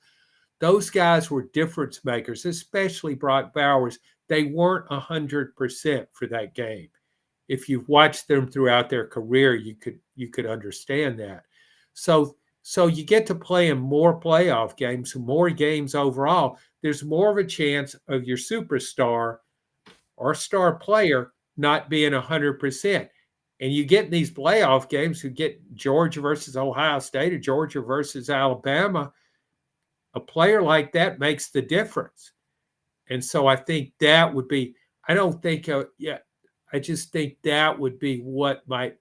Those guys were difference makers, especially Brock Bowers. They weren't 100% for that game. If you've watched them throughout their career, you could understand that. So you get to play in more playoff games, more games overall. There's more of a chance of your superstar or star player not being 100%. And you get in these playoff games, you get Georgia versus Ohio State or Georgia versus Alabama. A player like that makes the difference. And so I think that would be, I just think that would be what might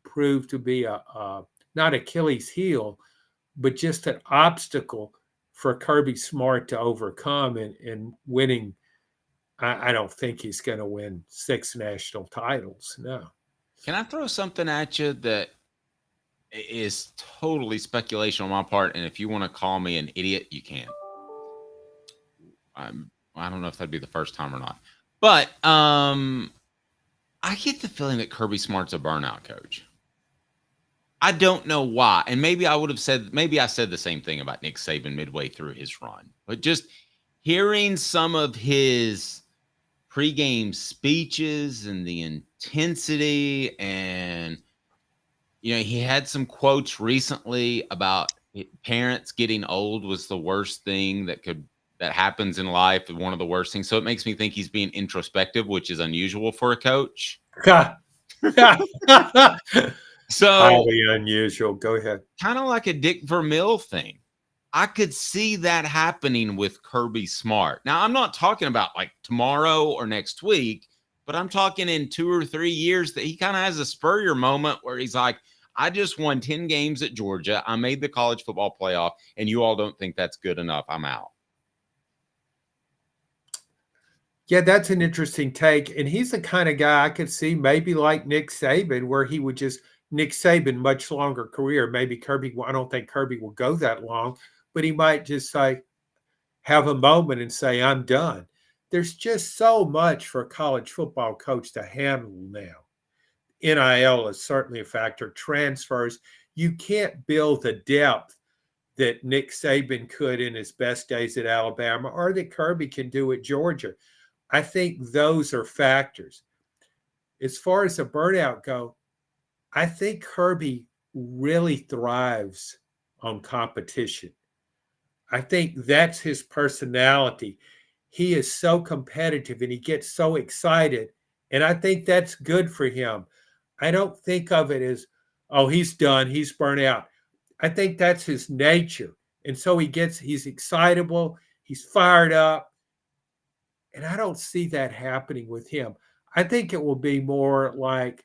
prove to be not Achilles' heel, but just an obstacle for Kirby Smart to overcome and winning. I don't think he's going to win 6 national titles. No.
Can I throw something at you that is totally speculation on my part? And if you want to call me an idiot, you can. I don't know if that'd be the first time or not. But I get the feeling that Kirby Smart's a burnout coach. I don't know why. And maybe I said the same thing about Nick Saban midway through his run. But just hearing some of his pregame speeches and the intensity, and he had some quotes recently about parents getting old was the worst thing that happens in life, one of the worst things. So it makes me think he's being introspective, which is unusual for a coach. So
highly unusual. Go ahead.
Kind of like a Dick Vermeil thing. I could see that happening with Kirby Smart. Now, I'm not talking about like tomorrow or next week, but I'm talking in 2 or 3 years that he kind of has a Spurrier moment where he's like, I just won 10 games at Georgia. I made the college football playoff, and you all don't think that's good enough. I'm out.
Yeah, that's an interesting take. And he's the kind of guy I could see maybe like Nick Saban, where he would just Nick Saban, much longer career. Maybe Kirby, I don't think Kirby will go that long, but he might just say, have a moment and say, I'm done. There's just so much for a college football coach to handle now. NIL is certainly a factor. Transfers, you can't build the depth that Nick Saban could in his best days at Alabama or that Kirby can do at Georgia. I think those are factors. As far as the burnout go, I think Kirby really thrives on competition. I think that's his personality. He is so competitive and he gets so excited. And I think that's good for him. I don't think of it as, oh, he's done, he's burnt out. I think that's his nature. And so he's excitable, he's fired up. And I don't see that happening with him. I think it will be more like,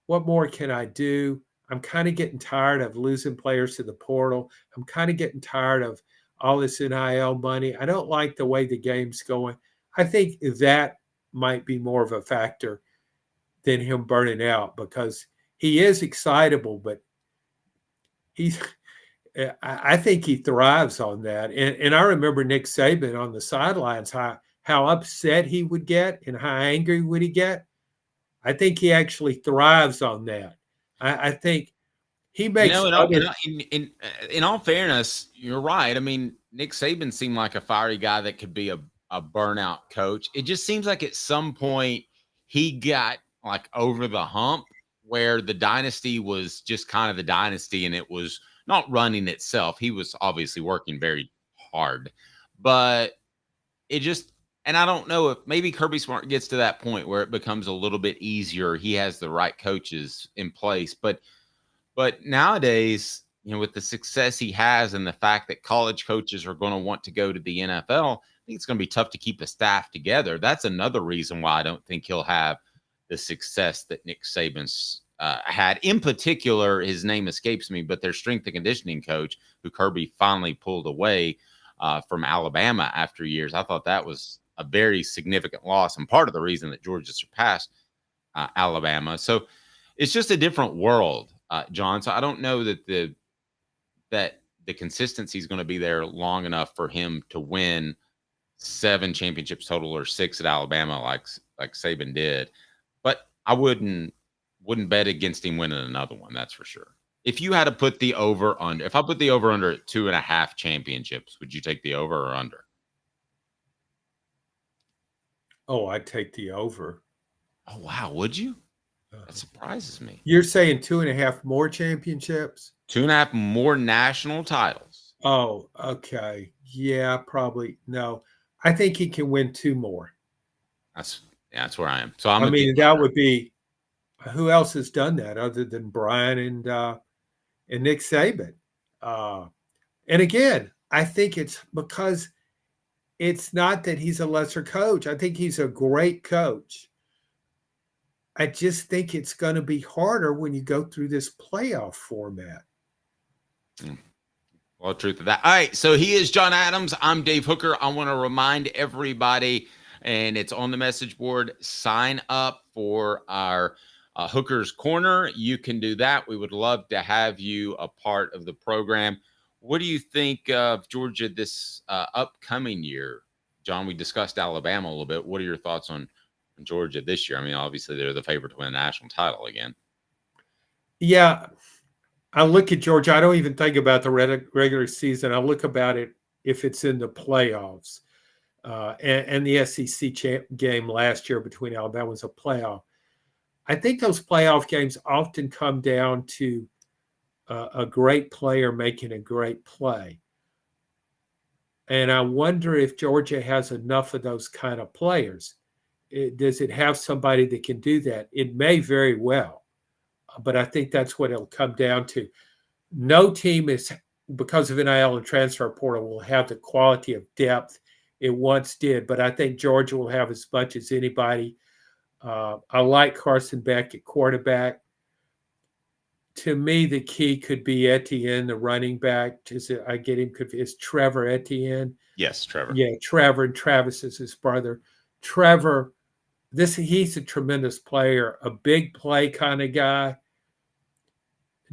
what more can I do? I'm kind of getting tired of losing players to the portal. I'm kind of getting tired of all this NIL money. I don't like the way the game's going. I think that might be more of a factor than him burning out, because he is excitable, but I think he thrives on that. And I remember Nick Saban on the sidelines, how upset he would get and how angry would he get. I think he actually thrives on that. I think he makes
in all fairness, you're right. I mean, Nick Saban seemed like a fiery guy that could be a burnout coach. It just seems like at some point he got like over the hump where the dynasty was just kind of the dynasty and it was not running itself. He was obviously working very hard, but it just, and I don't know if maybe Kirby Smart gets to that point where it becomes a little bit easier. He has the right coaches in place, but nowadays with the success he has and the fact that college coaches are going to want to go to the NFL, I think it's going to be tough to keep a staff together. That's another reason why I don't think he'll have the success that Nick Saban's had. In particular, his name escapes me, but their strength and conditioning coach, who Kirby finally pulled away from Alabama after years. I thought that was a very significant loss and part of the reason that Georgia surpassed Alabama. So it's just a different world, John. So I don't know that the consistency is going to be there long enough for him to win 7 championships total or 6 at Alabama like Saban did. But I wouldn't bet against him winning another one. That's for sure. If you had to put the over under, if I put the over under at 2.5 championships, would you take the over or under?
Oh, I'd take the over.
Oh, wow. Would you? That surprises me.
You're saying 2.5 more championships?
2.5 more national titles.
Oh, okay. Yeah, probably. No, I think he can win 2 more.
That's where I am. So
I mean, that would be, who else has done that other than Brian and Nick Saban? And again, I think it's because it's not that he's a lesser coach. I think he's a great coach. I just think it's going to be harder when you go through this playoff format.
Well, truth of that. All right. So he is John Adams. I'm Dave Hooker. I want to remind everybody, and it's on the message board, sign up for our Hooker's Corner. You can do that. We would love to have you a part of the program. What do you think of Georgia this upcoming year? John, we discussed Alabama a little bit. What are your thoughts on Georgia this year? I mean, obviously they're the favorite to win a national title again.
Yeah. I look at Georgia. I don't even think about the regular season. I look about it if it's in the playoffs. And the SEC game last year between Alabama was a playoff. I think those playoff games often come down to a great player making a great play. And I wonder if Georgia has enough of those kind of players. Does it have somebody that can do that? It may very well, but I think that's what it'll come down to. No team is, because of NIL and transfer portal, will have the quality of depth it once did, but I think Georgia will have as much as anybody. I like Carson Beck at quarterback. To me, the key could be Etienne, the running back. I get him confused. Is Trevor Etienne?
Yes, Trevor.
Yeah, Trevor, and Travis is his brother. Trevor, he's a tremendous player, a big play kind of guy.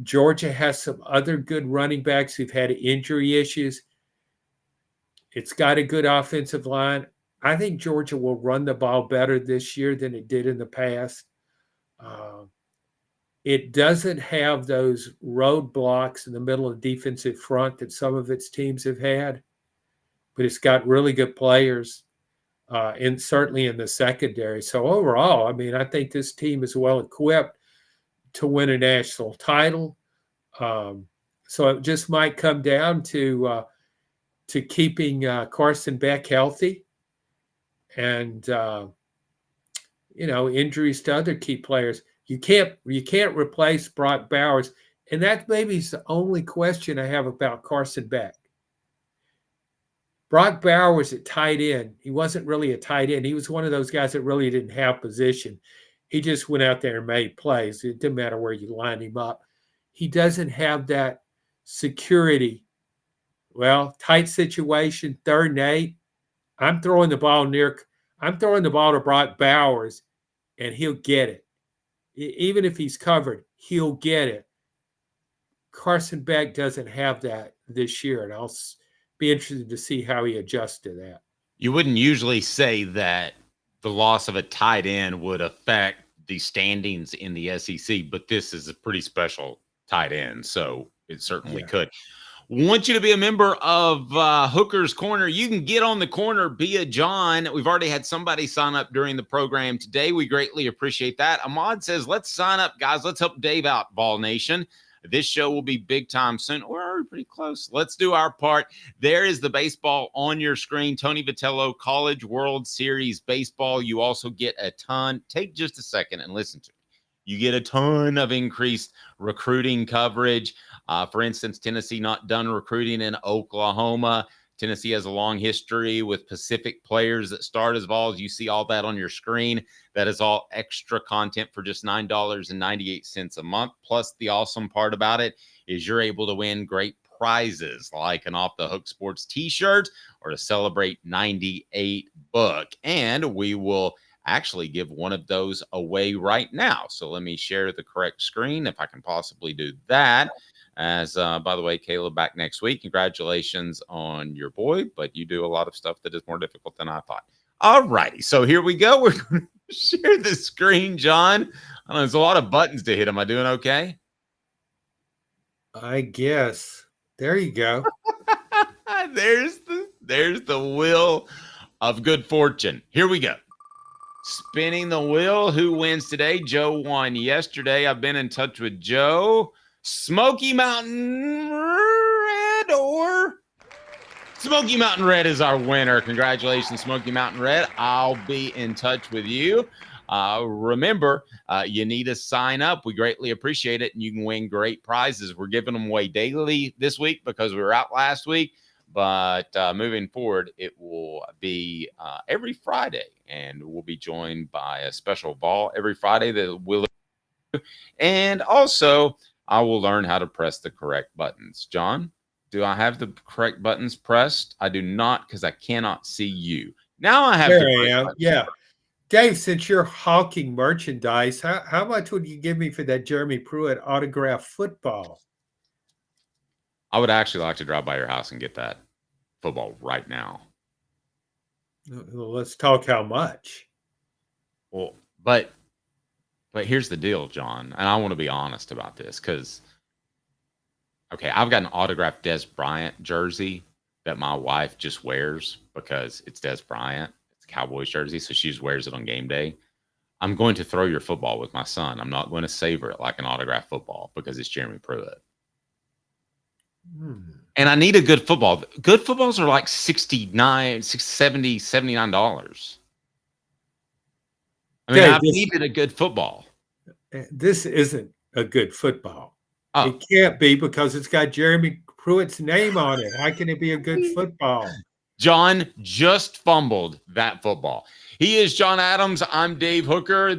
Georgia has some other good running backs who've had injury issues. It's got a good offensive line. I think Georgia will run the ball better this year than it did in the past. It doesn't have those roadblocks in the middle of the defensive front that some of its teams have had, but it's got really good players, and certainly in the secondary. So overall, I mean, I think this team is well equipped to win a national title. So it just might come down to keeping Carson Beck healthy, and injuries to other key players. You can't replace Brock Bowers, and that maybe is the only question I have about Carson Beck. Brock Bowers was at tight end. He wasn't really a tight end. He was one of those guys that really didn't have position. He just went out there and made plays. It didn't matter where you line him up. He doesn't have that security. Well, tight situation, 3rd and 8. I'm throwing the ball to Brock Bowers, and he'll get it. Even if he's covered, he'll get it. Carson Beck doesn't have that this year, and I'll be interested to see how he adjusts to that.
You wouldn't usually say that the loss of a tight end would affect the standings in the SEC, but this is a pretty special tight end, so it certainly could. Want you to be a member of Hooker's Corner. You can get on the corner, be a John. We've already had somebody sign up during the program today. We greatly appreciate that. Ahmad says, let's sign up, guys. Let's help Dave out, Vol Nation. This show will be big time soon. We're already pretty close. Let's do our part. There is the baseball on your screen. Tony Vitello, College World Series Baseball. You also get a ton. Take just a second and listen to me. You get a ton of increased recruiting coverage. For instance, Tennessee not done recruiting in Oklahoma. Tennessee has a long history with Pacific players that start as Vols. You see all that on your screen. That is all extra content for just $9.98 a month. Plus, the awesome part about it is you're able to win great prizes like an Off the Hook Sports t-shirt or to celebrate 98 book. And we will actually give one of those away right now. So let me share the correct screen if I can possibly do that. As by the way, Caleb back next week. Congratulations on your boy, but you do a lot of stuff that is more difficult than I thought. All righty, so here we go. We're going to share the screen, John. I know there's a lot of buttons to hit. Am I doing okay?
I guess. There you go.
there's the wheel of good fortune. Here we go. Spinning the wheel. Who wins today? Joe won yesterday. I've been in touch with Joe. Smoky Mountain Red or Smoky Mountain Red is our winner. Congratulations, Smoky Mountain Red. I'll be in touch with you. Remember, you need to sign up. We greatly appreciate it, and you can win great prizes. We're giving them away daily this week because we were out last week, but moving forward, it will be every Friday, and we'll be joined by a special ball every Friday that will. And also, I will learn how to press the correct buttons. John, do I have the correct buttons pressed? I do not, because I cannot see you. Now I have.
There I am. Yeah. Dave, since you're hawking merchandise, how much would you give me for that Jeremy Pruitt autographed football?
I would actually like to drive by your house and get that football right now.
Well, let's talk how much.
Well, but here's the deal, John, and I want to be honest about this because, okay, I've got an autographed Des Bryant jersey that my wife just wears because it's Des Bryant. It's a Cowboys jersey, so she just wears it on game day. I'm going to throw your football with my son. I'm not going to savor it like an autographed football because it's Jeremy Pruitt. And I need a good football. Good footballs are like $69, $70, $79. I mean, I've needed a good football.
This isn't a good football.
Oh.
It can't be because it's got Jeremy Pruitt's name on it. How can it be a good football?
John just fumbled that football. He is John Adams. I'm Dave Hooker.